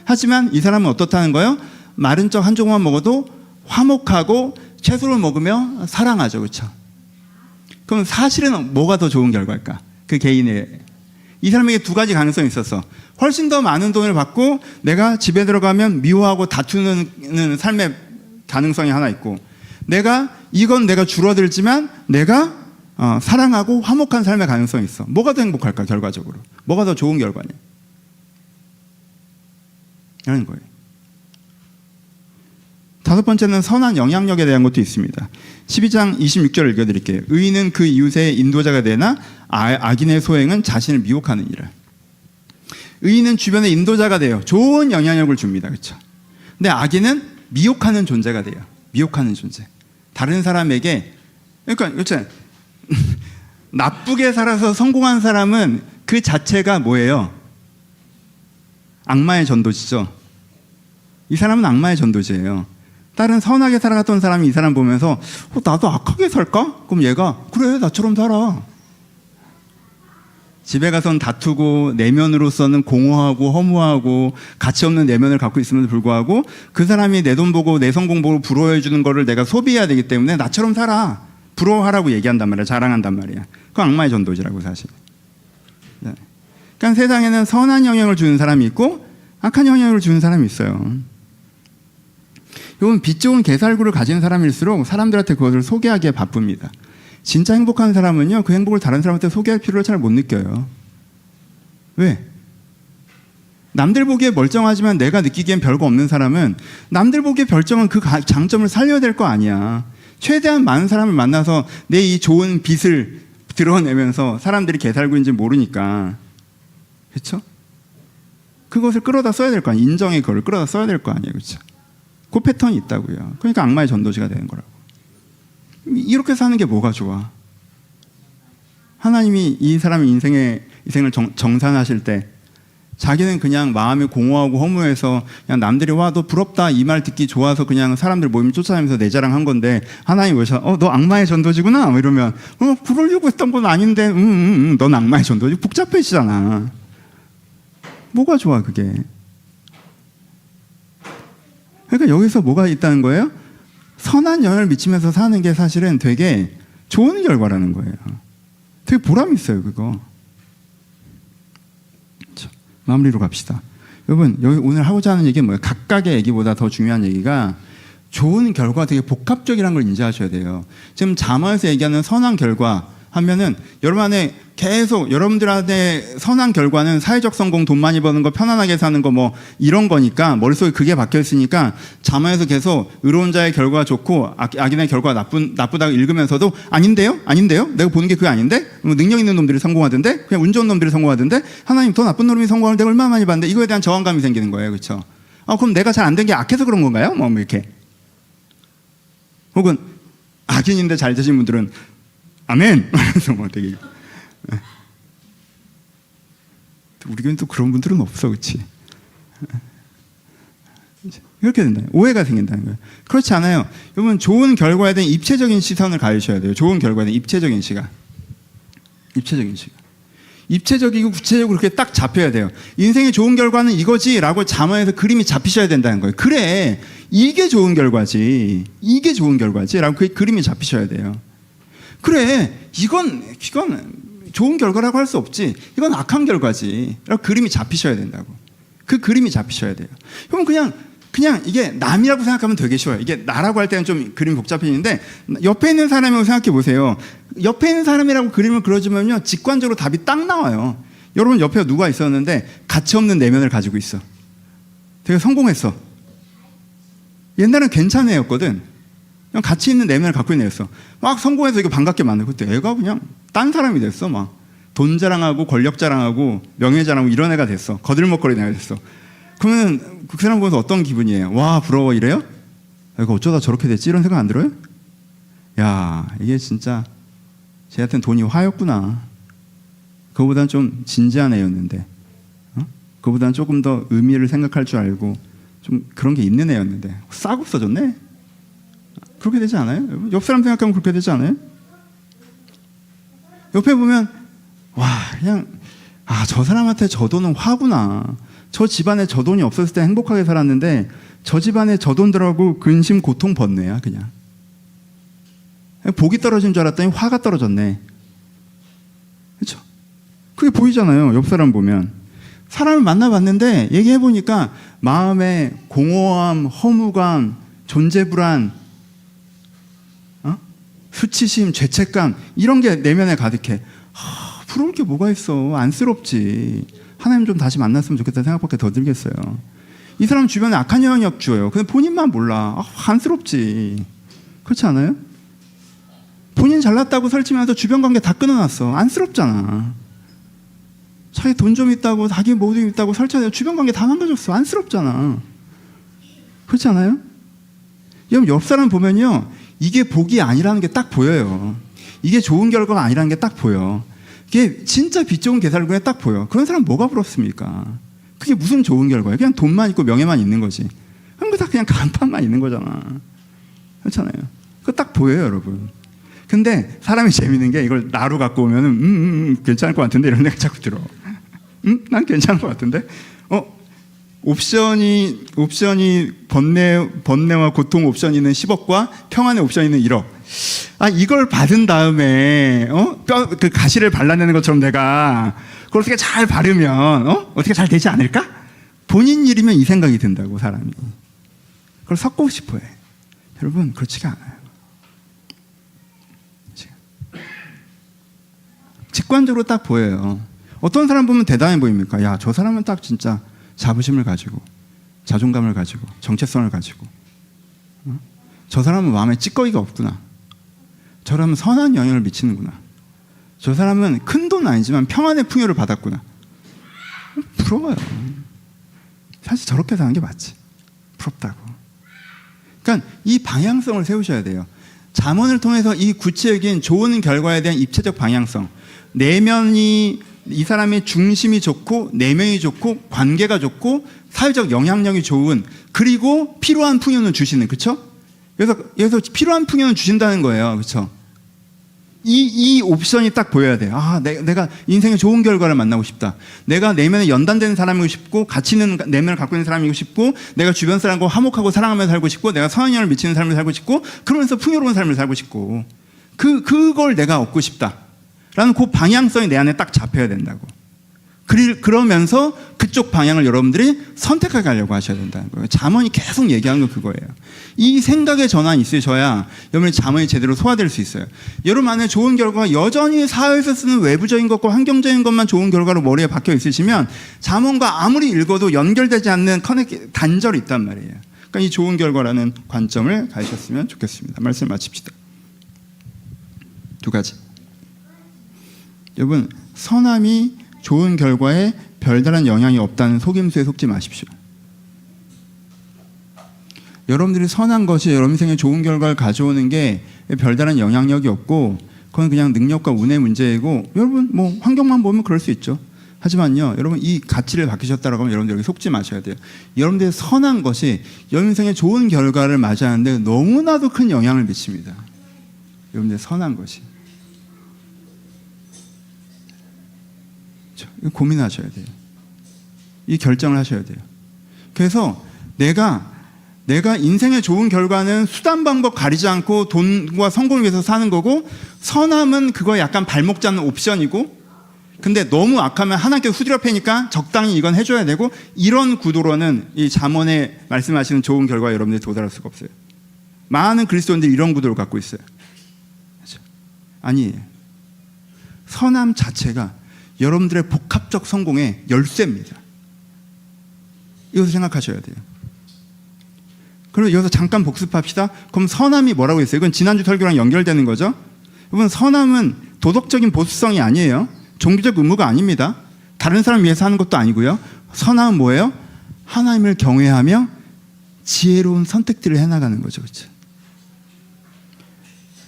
하지만 이 사람은 어떻다는 거예요? 마른 떡 한 조각만 먹어도 화목하고 채소를 먹으며 사랑하죠. 그렇죠? 그럼 사실은 뭐가 더 좋은 결과일까? 그 개인의, 이 사람에게 두 가지 가능성이 있었어. 훨씬 더 많은 돈을 받고 내가 집에 들어가면 미워하고 다투는 삶의 가능성이 하나 있고, 이건 내가 줄어들지만 내가 사랑하고 화목한 삶의 가능성이 있어. 뭐가 더 행복할까? 결과적으로 뭐가 더 좋은 결과냐? 이런 거예요. 다섯 번째는 선한 영향력에 대한 것도 있습니다. 12장 26절을 읽어드릴게요. 의인은 그 이웃의 인도자가 되나 악인의 소행은 자신을 미혹하느니라. 의인은 주변의 인도자가 돼요. 좋은 영향력을 줍니다. 그렇죠? 근데 악인은 미혹하는 존재가 돼요. 미혹하는 존재. 다른 사람에게, 그러니까 그렇죠? 나쁘게 살아서 성공한 사람은 그 자체가 뭐예요? 악마의 전도지죠. 이 사람은 악마의 전도지예요. 다른 선하게 살아갔던 사람이 이 사람 보면서 나도 악하게 살까? 그럼 얘가 그래 나처럼 살아. 집에 가서는 다투고 내면으로서는 공허하고 허무하고 가치 없는 내면을 갖고 있음에도 불구하고 그 사람이 내 돈 보고 내 성공 보고 부러워해 주는 거를 내가 소비해야 되기 때문에 나처럼 살아. 부러워하라고 얘기한단 말이야. 자랑한단 말이야. 그건 악마의 전도지라고 사실. 네. 그러니까 세상에는 선한 영향을 주는 사람이 있고 악한 영향을 주는 사람이 있어요. 이건 빛 좋은 개살구를 가진 사람일수록 사람들한테 그것을 소개하기에 바쁩니다. 진짜 행복한 사람은요, 그 행복을 다른 사람한테 소개할 필요를 잘 못 느껴요. 왜? 남들 보기에 멀쩡하지만 내가 느끼기엔 별거 없는 사람은 남들 보기에 멀쩡한 그 장점을 살려야 될 거 아니야. 최대한 많은 사람을 만나서 내 이 좋은 빛을 드러내면서 사람들이 개살구인지 모르니까. 그렇죠? 그것을 끌어다 써야 될 거 아니에요. 인정의 그걸 끌어다 써야 될 거 아니에요. 그렇죠? 그 패턴이 있다고요. 그러니까 악마의 전도지가 되는 거라고. 이렇게 사는 게 뭐가 좋아? 하나님이 이 사람의 인생을 정산하실 때 자기는 그냥 마음이 공허하고 허무해서 그냥 남들이 와 너 부럽다 이 말 듣기 좋아서 그냥 사람들 모임 쫓아다니면서 내 자랑한 건데 하나님 오셔 너 악마의 전도지구나 뭐 이러면 그러려고 했던 건 아닌데 넌 악마의 전도지 복잡해지잖아. 뭐가 좋아 그게. 그러니까 여기서 뭐가 있다는 거예요? 선한 영향을 미치면서 사는 게 사실은 되게 좋은 결과라는 거예요. 되게 보람 있어요 그거. 마무리로 갑시다. 여러분 여기 오늘 하고자 하는 얘기는 뭐예요? 각각의 얘기보다 더 중요한 얘기가 좋은 결과 되게 복합적이라는 걸 인지하셔야 돼요. 지금 잠언에서 얘기하는 선한 결과 하면은 여러분 안에 계속 여러분들한테 선한 결과는 사회적 성공, 돈 많이 버는 거, 편안하게 사는 거 뭐 이런 거니까 머릿속에 그게 박혀 있으니까 잠언에서 계속 의로운 자의 결과가 좋고 악인의 결과가 나쁘다고 읽으면서도 아닌데요? 내가 보는 게 그게 아닌데? 능력 있는 놈들이 성공하던데? 그냥 운 좋은 놈들이 성공하던데? 하나님 더 나쁜 놈이 성공하는데 얼마나 많이 봤는데? 이거에 대한 저항감이 생기는 거예요. 그렇죠? 그럼 내가 잘 안 된 게 악해서 그런 건가요? 뭐 이렇게. 혹은 악인인데 잘 되신 분들은 아멘! 그래서 뭐 되게 우리 교회는 또 그런 분들은 없어, 그렇지? 이렇게 된다. 오해가 생긴다는 거예요. 그렇지 않아요. 여러분 좋은 결과에 대한 입체적인 시선을 가지셔야 돼요. 좋은 결과에 대한 입체적인 시각. 입체적이고 구체적으로 그렇게 딱 잡혀야 돼요. 인생의 좋은 결과는 이거지라고 잠언에서 그림이 잡히셔야 된다는 거예요. 그래, 이게 좋은 결과지라고 그 그림이 잡히셔야 돼요. 그래, 이건 좋은 결과라고 할 수 없지. 이건 악한 결과지. 라고 그림이 잡히셔야 된다고. 그 그림이 잡히셔야 돼요. 그럼 그냥 이게 남이라고 생각하면 되게 쉬워요. 이게 나라고 할 때는 좀 그림이 복잡해지는데 옆에 있는 사람이라고 생각해 보세요. 옆에 있는 사람이라고 그림을 그려주면요. 직관적으로 답이 딱 나와요. 여러분 옆에 누가 있었는데 가치 없는 내면을 가지고 있어. 되게 성공했어. 옛날엔 괜찮은 애였거든. 그냥 가치 있는 내면을 갖고 있는 애였어. 막 성공해서 이거 반갑게 만들고 그때 애가 그냥 딴 사람이 됐어. 막 돈 자랑하고 권력 자랑하고 명예 자랑하고 이런 애가 됐어. 거들먹거리는 애가 됐어. 그러면 그 사람 보면서 어떤 기분이에요? 와 부러워 이래요? 이거 어쩌다 저렇게 됐지? 이런 생각 안 들어요? 야 이게 진짜 쟤한테는 돈이 화였구나. 그거보다는 좀 진지한 애였는데 그거보다는 조금 더 의미를 생각할 줄 알고 좀 그런 게 있는 애였는데 싹 없어졌네? 그렇게 되지 않아요? 옆 사람 생각하면 그렇게 되지 않아요? 옆에 보면 와 그냥 저 사람한테 저 돈은 화구나. 저 집안에 저 돈이 없었을 때 행복하게 살았는데 저 집안에 저 돈 들어가고 근심 고통 번뇌야 그냥. 복이 떨어진 줄 알았더니 화가 떨어졌네. 그렇죠? 그게 보이잖아요. 옆 사람 보면. 사람을 만나봤는데 얘기해보니까 마음에 공허함, 허무감, 존재불안, 수치심, 죄책감 이런 게 내면에 가득해. 부러울 게 뭐가 있어. 안쓰럽지. 하나님 좀 다시 만났으면 좋겠다 생각밖에 더 들겠어요. 이 사람 주변에 악한 영향이 없줘요. 근데 본인만 몰라. 안쓰럽지. 그렇지 않아요? 본인 잘났다고 설치면서 주변 관계 다 끊어놨어. 안쓰럽잖아. 자기 돈 좀 있다고 자기 뭐 좀 있다고 설치해서 주변 관계 다 망가졌어. 안쓰럽잖아. 그렇지 않아요? 여러분 옆 사람 보면요. 이게 복이 아니라는 게 딱 보여요. 이게 좋은 결과가 아니라는 게 딱 보여. 이게 진짜 빛 좋은 개살구에 딱 보여. 그런 사람 뭐가 부럽습니까? 그게 무슨 좋은 결과예요? 그냥 돈만 있고 명예만 있는 거지. 그럼 다 그냥 간판만 있는 거잖아. 그렇잖아요. 그거 딱 보여요, 여러분. 근데 사람이 재밌는 게 이걸 나로 갖고 오면은 괜찮을 것 같은데 이런 애가 자꾸 들어. 난 괜찮을 것 같은데. 옵션이 번뇌와 고통 옵션이 있는 10억과 평안의 옵션이 있는 1억. 이걸 받은 다음에 그 가시를 발라내는 것처럼 내가 그걸 어떻게 잘 바르면 어떻게 잘 되지 않을까? 본인 일이면 이 생각이 든다고 사람이. 그걸 섞고 싶어해. 여러분 그렇지가 않아요. 직관적으로 딱 보여요. 어떤 사람 보면 대단해 보입니까? 야, 저 사람은 딱 진짜 자부심을 가지고 자존감을 가지고 정체성을 가지고 저 사람은 마음에 찌꺼기가 없구나. 저 사람은 선한 영향을 미치는구나. 저 사람은 큰 돈 아니지만 평안의 풍요를 받았구나. 부러워요. 사실 저렇게 사는 게 맞지. 부럽다고. 그러니까 이 방향성을 세우셔야 돼요. 잠언을 통해서 이 구체적인 좋은 결과에 대한 입체적 방향성, 내면이 이 사람의 중심이 좋고 내면이 좋고 관계가 좋고 사회적 영향력이 좋은, 그리고 필요한 풍요는 주시는, 그렇죠? 그래서 필요한 풍요는 주신다는 거예요, 그렇죠? 이 옵션이 딱 보여야 돼요. 아, 내가 인생의 좋은 결과를 만나고 싶다. 내가 내면에 연단되는 사람이고 싶고, 가치 있는 내면을 갖고 있는 사람이고 싶고, 내가 주변 사람과 화목하고 사랑하며 살고 싶고, 내가 선한 영향을 미치는 삶을 살고 싶고, 그러면서 풍요로운 삶을 살고 싶고, 그걸 내가 얻고 싶다 라는 그 방향성이 내 안에 딱 잡혀야 된다고. 그러면서 그쪽 방향을 여러분들이 선택해 가려고 하셔야 된다는 거예요. 잠언이 계속 얘기하는 건 그거예요. 이 생각의 전환이 있으셔야 여러분의 잠언이 제대로 소화될 수 있어요. 여러분 안에 좋은 결과가 여전히 사회에서 쓰는 외부적인 것과 환경적인 것만 좋은 결과로 머리에 박혀 있으시면 잠언과 아무리 읽어도 연결되지 않는 단절이 있단 말이에요. 그러니까 이 좋은 결과라는 관점을 가지셨으면 좋겠습니다. 말씀 마칩시다. 두 가지. 여러분, 선함이 좋은 결과에 별다른 영향이 없다는 속임수에 속지 마십시오. 여러분들이 선한 것이 여러분 인생에 좋은 결과를 가져오는 게 별다른 영향력이 없고, 그건 그냥 능력과 운의 문제이고, 여러분 뭐 환경만 보면 그럴 수 있죠. 하지만요, 여러분 이 가치를 바뀌셨다라고 하면 여러분들 여기 속지 마셔야 돼요. 여러분들의 선한 것이 여러분 인생에 좋은 결과를 맞이하는데 너무나도 큰 영향을 미칩니다. 여러분들의 선한 것이. 고민하셔야 돼요. 이 결정을 하셔야 돼요. 그래서 내가 인생의 좋은 결과는 수단 방법 가리지 않고 돈과 성공을 위해서 사는 거고, 선함은 그거 약간 발목 잡는 옵션이고, 근데 너무 악하면 하나님께 후드려 패니까 적당히 이건 해줘야 되고, 이런 구도로는 이 잠언에 말씀하시는 좋은 결과에 여러분들이 도달할 수가 없어요. 많은 그리스도인들이 이런 구도를 갖고 있어요. 그렇죠? 아니에요. 선함 자체가 여러분들의 복합적 성공의 열쇠입니다. 이것을 생각하셔야 돼요. 그리고 여기서 잠깐 복습합시다. 그럼 선함이 뭐라고 했어요? 이건 지난주 설교랑 연결되는 거죠. 여러분, 선함은 도덕적인 보수성이 아니에요. 종교적 의무가 아닙니다. 다른 사람 위해서 하는 것도 아니고요. 선함은 뭐예요? 하나님을 경외하며 지혜로운 선택들을 해나가는 거죠. 그렇죠?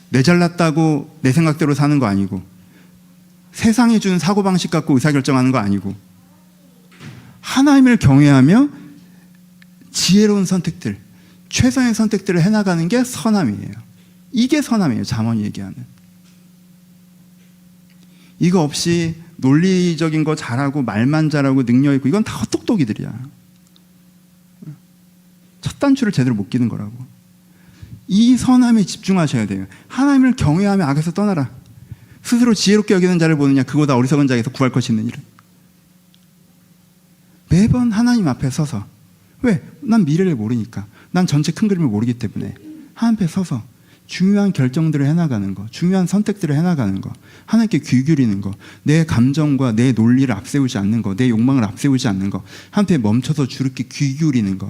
내 잘났다고 내 생각대로 사는 거 아니고, 세상이 주는 사고방식 갖고 의사결정하는 거 아니고, 하나님을 경외하며 지혜로운 선택들, 최선의 선택들을 해나가는 게 선함이에요. 이게 선함이에요. 잠언이 얘기하는. 이거 없이 논리적인 거 잘하고 말만 잘하고 능력 있고, 이건 다 헛똑똑이들이야. 첫 단추를 제대로 못 끼는 거라고. 이 선함에 집중하셔야 돼요. 하나님을 경외하며 악에서 떠나라. 스스로 지혜롭게 여기는 자를 보느냐, 그보다 어리석은 자에게서 구할 것이 있는 일은. 매번 하나님 앞에 서서, 왜? 난 미래를 모르니까, 난 전체 큰 그림을 모르기 때문에 하나님 앞에 서서 중요한 결정들을 해나가는 거, 중요한 선택들을 해나가는 거, 하나님께 귀 기울이는 거, 내 감정과 내 논리를 앞세우지 않는 거, 내 욕망을 앞세우지 않는 거, 하나님께 멈춰서 주롭게 귀 기울이는 거,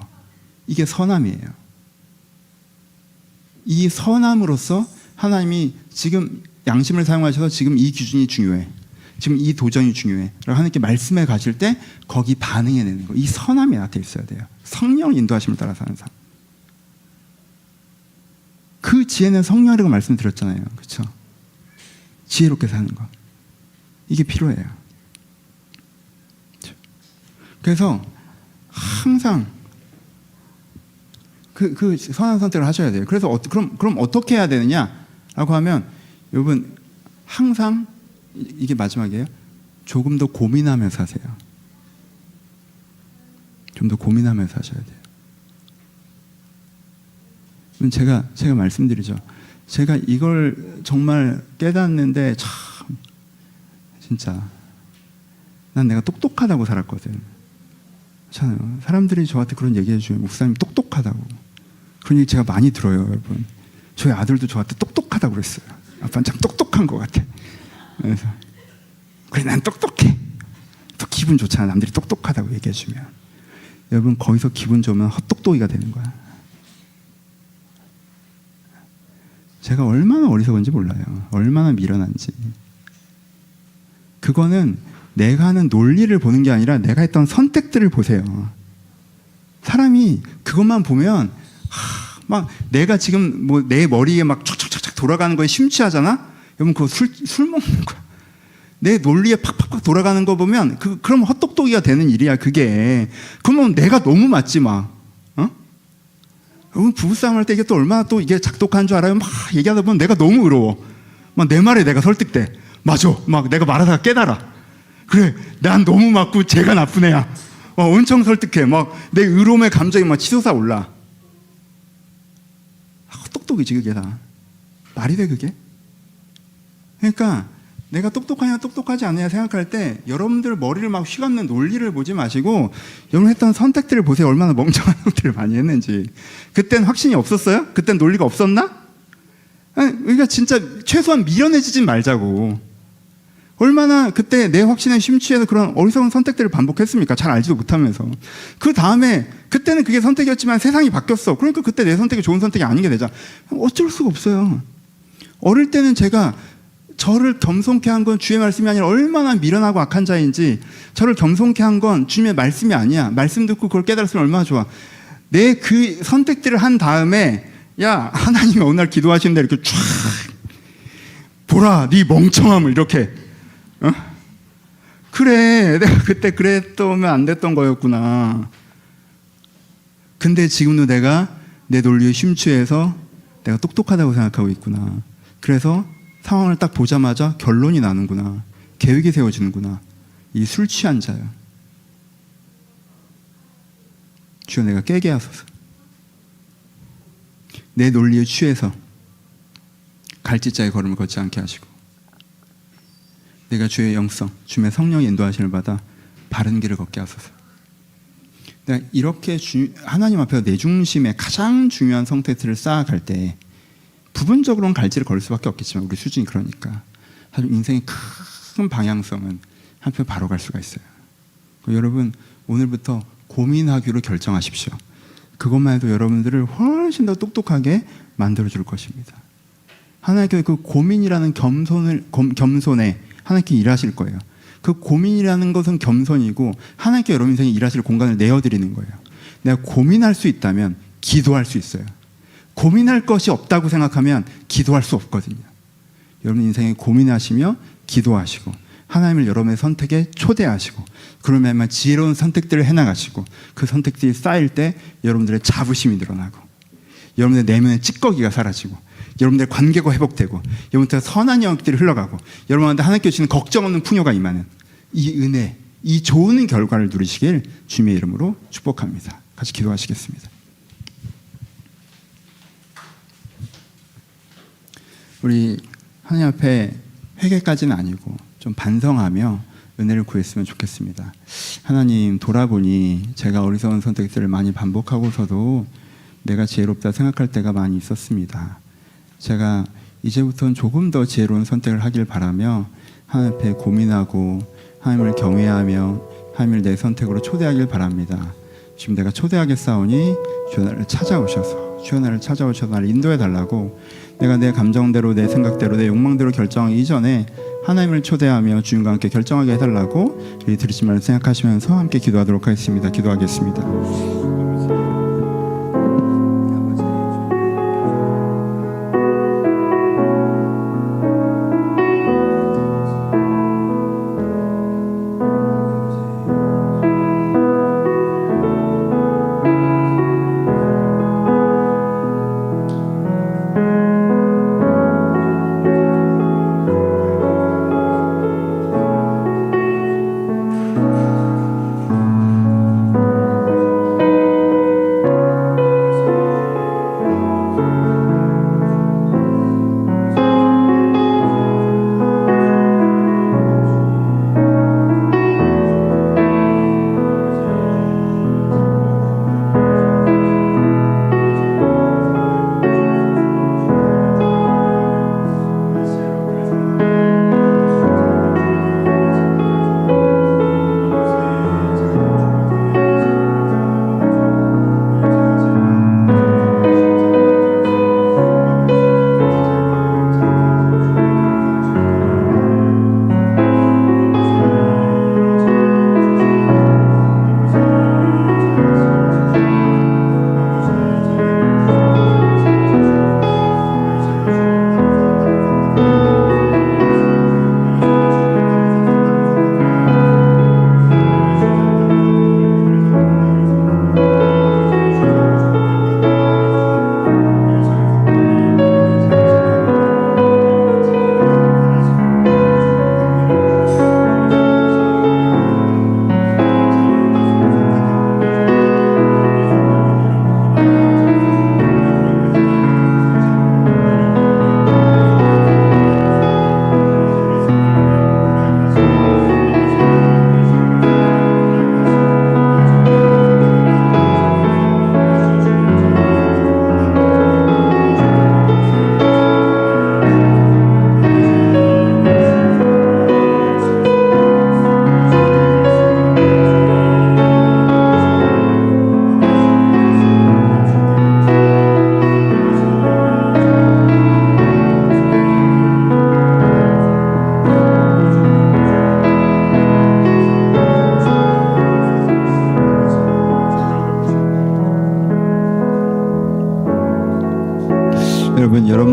이게 선함이에요. 이 선함으로써 하나님이 지금 양심을 사용하셔서 지금 이 기준이 중요해, 지금 이 도전이 중요해 라고 하나님께 말씀해 가실 때 거기 반응해내는 거, 이 선함이 나한테 있어야 돼요. 성령 인도하심을 따라 사는 삶. 그 지혜는 성령이라고 말씀드렸잖아요. 그렇죠? 지혜롭게 사는 거, 이게 필요해요. 그래서 항상 그 선한 선택을 하셔야 돼요. 그래서 그럼 어떻게 해야 되느냐라고 하면, 여러분 항상 이게 마지막이에요. 조금 더 고민하면서 하세요. 좀 더 고민하면서 하셔야 돼요. 제가 말씀드리죠. 제가 이걸 정말 깨닫는데 참 진짜 난 내가 똑똑하다고 살았거든. 그렇잖아요. 사람들이 저한테 그런 얘기해 줘요. 목사님 똑똑하다고. 그런 얘기 제가 많이 들어요, 여러분. 저희 아들도 저한테 똑똑하다고 그랬어요. 아빠는 참 똑똑한 것 같아. 그래서 그래, 난 똑똑해. 또 기분 좋잖아, 남들이 똑똑하다고 얘기해 주면. 여러분, 거기서 기분 좋으면 헛똑똑이가 되는 거야. 제가 얼마나 어리석은지 몰라요. 얼마나 미련한지. 그거는 내가 하는 논리를 보는 게 아니라 내가 했던 선택들을 보세요. 사람이 그것만 보면 막 내가 지금 뭐 내 머리에 막 촥촥촥 돌아가는 거에 심취하잖아. 여러분 그거 술 먹는 거야. 내 논리에 팍팍팍 돌아가는 거 보면 그럼 헛똑똑이가 되는 일이야 그게. 그러면 내가 너무 맞지 막. 여러분 부부싸움 할 때 이게 또 얼마나 또 이게 작독한 줄 알아요? 막 얘기하다 보면 내가 너무 의로워. 막 내 말에 내가 설득돼. 맞아. 막 내가 말하다가 깨달아. 그래, 난 너무 맞고 쟤가 나쁜 애야. 엄청 설득해. 막 내 의로움의 감정이 막 치솟아 올라. 헛똑똑이지 그게 다. 말이 돼 그게? 그러니까 내가 똑똑하냐 똑똑하지 않느냐 생각할 때 여러분들 머리를 막 휘감는 논리를 보지 마시고 여러분 했던 선택들을 보세요. 얼마나 멍청한 선택을 많이 했는지. 그땐 확신이 없었어요? 그땐 논리가 없었나? 우리가 진짜 최소한 미련해지진 말자고. 얼마나 그때 내 확신에 심취해서 그런 어리석은 선택들을 반복했습니까? 잘 알지도 못하면서. 그 다음에 그때는 그게 선택이었지만 세상이 바뀌었어. 그러니까 그때 내 선택이 좋은 선택이 아닌 게 되자. 어쩔 수가 없어요. 어릴 때는 제가 저를 겸손케 한 건 주의 말씀이 아니라 얼마나 미련하고 악한 자인지, 저를 겸손케 한 건 주님의 말씀이 아니야. 말씀 듣고 그걸 깨달았으면 얼마나 좋아. 내 그 선택들을 한 다음에 야 하나님이 어느 날 기도하시는데 이렇게 쫙 보라 네 멍청함을 이렇게 그래 내가 그때 그랬다면 안 됐던 거였구나. 근데 지금도 내가 내 논리에 심취해서 내가 똑똑하다고 생각하고 있구나. 그래서 상황을 딱 보자마자 결론이 나는구나. 계획이 세워지는구나. 이 술 취한 자야. 주여 내가 깨게 하소서. 내 논리에 취해서 갈짓자의 걸음을 걷지 않게 하시고, 내가 주의 영성, 주의 성령의 인도하심을 받아 바른 길을 걷게 하소서. 내가 이렇게 하나님 앞에서 내 중심의 가장 중요한 선택들을 쌓아갈 때 부분적으로는 갈지를 걸 수밖에 없겠지만 우리 수준이 그러니까 사실 인생의 큰 방향성은 한편 바로 갈 수가 있어요. 여러분 오늘부터 고민하기로 결정하십시오. 그것만 해도 여러분들을 훨씬 더 똑똑하게 만들어줄 것입니다. 하나님께 그 고민이라는 겸손에 하나님께 일하실 거예요. 그 고민이라는 것은 겸손이고 하나님께 여러분 인생에 일하실 공간을 내어드리는 거예요. 내가 고민할 수 있다면 기도할 수 있어요. 고민할 것이 없다고 생각하면 기도할 수 없거든요. 여러분 인생에 고민하시며 기도하시고 하나님을 여러분의 선택에 초대하시고 그러면 지혜로운 선택들을 해나가시고 그 선택들이 쌓일 때 여러분들의 자부심이 늘어나고 여러분의 내면의 찌꺼기가 사라지고 여러분들의 관계가 회복되고 여러분들 선한 영역들이 흘러가고 여러분한테 하나님께 주시는 걱정 없는 풍요가 임하는 이 은혜, 이 좋은 결과를 누리시길 주님의 이름으로 축복합니다. 같이 기도하시겠습니다. 우리 하나님 앞에 회개까지는 아니고 좀 반성하며 은혜를 구했으면 좋겠습니다. 하나님, 돌아보니 제가 어리석은 선택들을 많이 반복하고서도 내가 지혜롭다 생각할 때가 많이 있었습니다. 제가 이제부터는 조금 더 지혜로운 선택을 하길 바라며 하나님 앞에 고민하고 하나님을 경외하며 하나님을 내 선택으로 초대하길 바랍니다. 지금 내가 초대하겠사오니 주여 나를 찾아오셔서 주여 나를 찾아오셔서 나를 인도해 달라고, 내가 내 감정대로 내 생각대로 내 욕망대로 결정하기 이전에 하나님을 초대하며 주님과 함께 결정하게 해달라고 우리 들으신 말을 생각하시면서 함께 기도하도록 하겠습니다. 기도하겠습니다.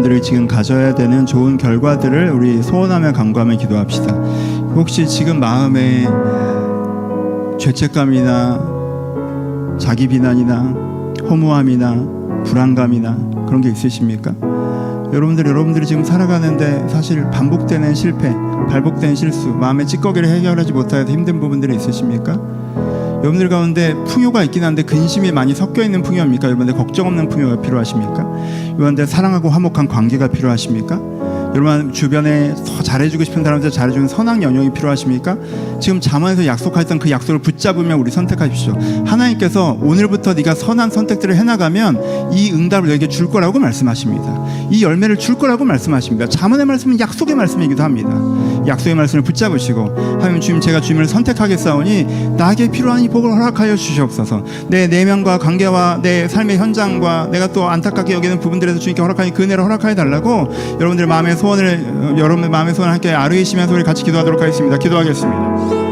여러분들이 지금 가져야 되는 좋은 결과들을 우리 소원하며 간구하며 기도합시다. 혹시 지금 마음에 죄책감이나 자기 비난이나 허무함이나 불안감이나 그런 게 있으십니까? 여러분들이 지금 살아가는데 사실 반복되는 실패, 반복되는 실수, 마음의 찌꺼기를 해결하지 못하여서 힘든 부분들이 있으십니까? 여러분들 가운데 풍요가 있긴 한데 근심이 많이 섞여 있는 풍요입니까? 여러분들 걱정 없는 풍요가 필요하십니까? 여러분들 사랑하고 화목한 관계가 필요하십니까? 여러분 주변에 더 잘해주고 싶은 사람한테 잘해주는 선한 연영이 필요하십니까? 지금 잠언에서 약속하셨던 그 약속을 붙잡으면 우리 선택하십시오. 하나님께서 오늘부터 네가 선한 선택들을 해나가면 이 응답을 너에게 줄 거라고 말씀하십니다. 이 열매를 줄 거라고 말씀하십니다. 잠언의 말씀은 약속의 말씀이기도 합니다. 약속의 말씀을 붙잡으시고 하나님 주님 제가 주님을 선택하겠사오니 나에게 필요한 이 복을 허락하여 주시옵소서. 내 내면과 관계와 내 삶의 현장과 내가 또 안타깝게 여기는 부분들에서 주님께 허락하니 그 은혜를 허락하여 달라고 여러분들 마음의 소원을 여러분의 마음의 소원을 함께 아뢰이시면서 우리 같이 기도하도록 하겠습니다. 기도하겠습니다.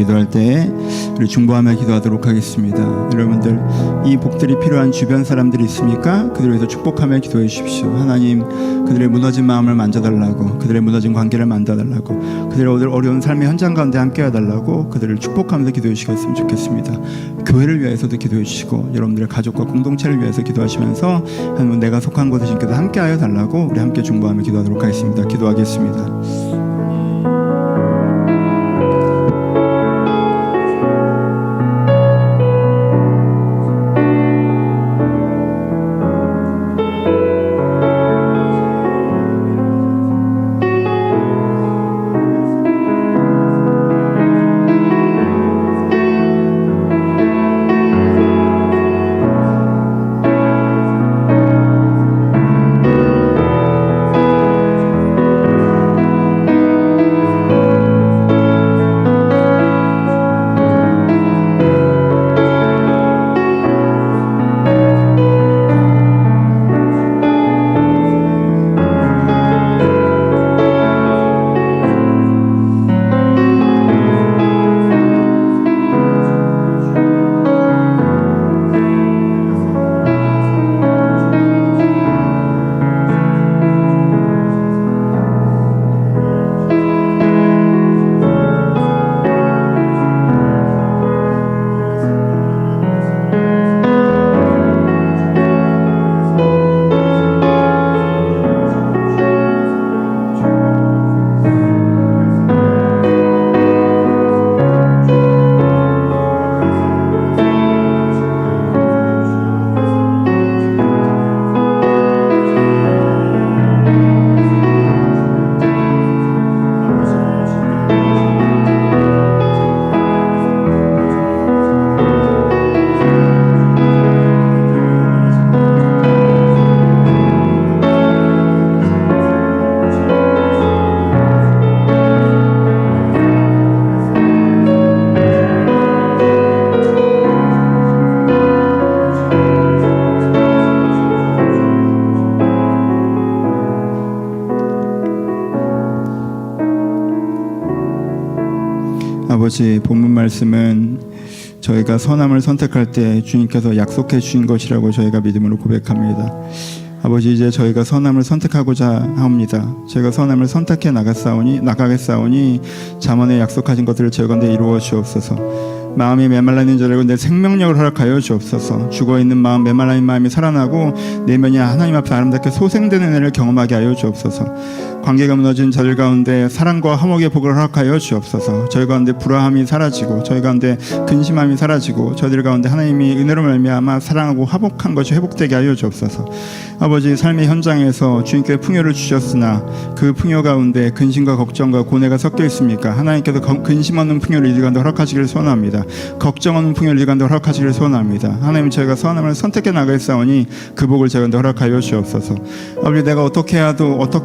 기도할 때 우리 중보하며 기도하도록 하겠습니다. 여러분들 이 복들이 필요한 주변 사람들이 있습니까? 그들을 위해서 축복하며 기도해 주십시오. 하나님 그들의 무너진 마음을 만져달라고, 그들의 무너진 관계를 만져달라고, 그들의 어려운 삶의 현장 가운데 함께 해달라고 그들을 축복하면서 기도해 주셨으면 좋겠습니다. 교회를 위해서도 기도해 주시고 여러분들의 가족과 공동체를 위해서 기도하시면서 하나님 내가 속한 곳에 주님께서 함께 하여 달라고 우리 함께 중보하며 기도하도록 하겠습니다. 기도하겠습니다. 아버지, 본문 말씀은 저희가 선함을 선택할 때 주님께서 약속해 주신 것이라고 저희가 믿음으로 고백합니다. 아버지, 이제 저희가 선함을 선택하고자 합니다. 저희가 선함을 선택해 나가겠사오니 잠언에 약속하신 것들을 저희 가운데 이루어 주옵소서. 마음이 메말라 있는 자들과 내 생명력을 허락하여 주옵소서. 죽어있는 마음, 메말라 있는 마음이 살아나고 내면이 하나님 앞에 아름답게 소생되는 은혜를 경험하게 하여 주옵소서. 관계가 무너진 저들 가운데 사랑과 화목의 복을 허락하여 주옵소서. 저희 가운데 불화함이 사라지고 저희 가운데 근심함이 사라지고 저희들 가운데 하나님이 은혜로 말미암아 사랑하고 화목한 것이 회복되게 하여 주옵소서. 아버지, 삶의 현장에서 주님께 풍요를 주셨으나 그 풍요 가운데 근심과 걱정과 고뇌가 섞여 있습니까? 하나님께서 근심 없는 풍요를 이 가운데 허락하시기를 소원합니다. 걱정 없는 풍요를 이 가운데 허락하시기를 소원합니다. 하나님, 저희가 선함을 선택해 나가겠사오니 그 복을 저희 가운데 허락하여 주옵소서. 아버지, 내가 어떻게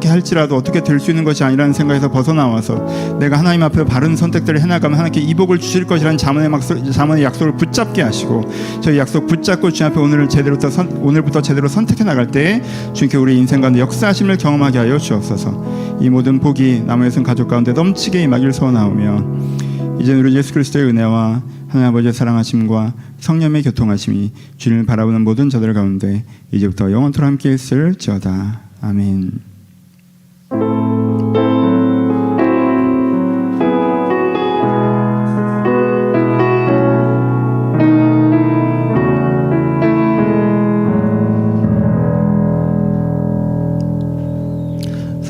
할지라도 어떻게 될 수 있는 것이 아니라는 생각에서 벗어나와서 내가 하나님 앞에 바른 선택들을 해나가면 하나님께 이 복을 주실 것이라는 잠언의 약속을 붙잡게 하시고 저희 약속 붙잡고 주님 앞에 오늘부터 제대로 선택해 나갈 때 주님께 우리 인생 가운데 역사하심을 경험하게 하여 주옵소서. 이 모든 복이 남은 여성 가족 가운데 넘치게 임하기를 소원하오며 이제 우리 예수 그리스도의 은혜와 하나님 아버지의 사랑하심과 성령의 교통하심이 주님을 바라보는 모든 자들 가운데 이제부터 영원토록 함께 있을지어다. 아멘.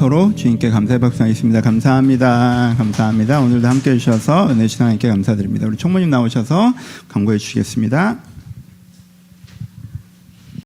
서로 주님께 감사의 박수 하겠습니다. 감사합니다. 감사합니다. 오늘도 함께 해주셔서 은혜 주신 하나님께 감사드립니다. 우리 총무님 나오셔서 광고해 주시겠습니다.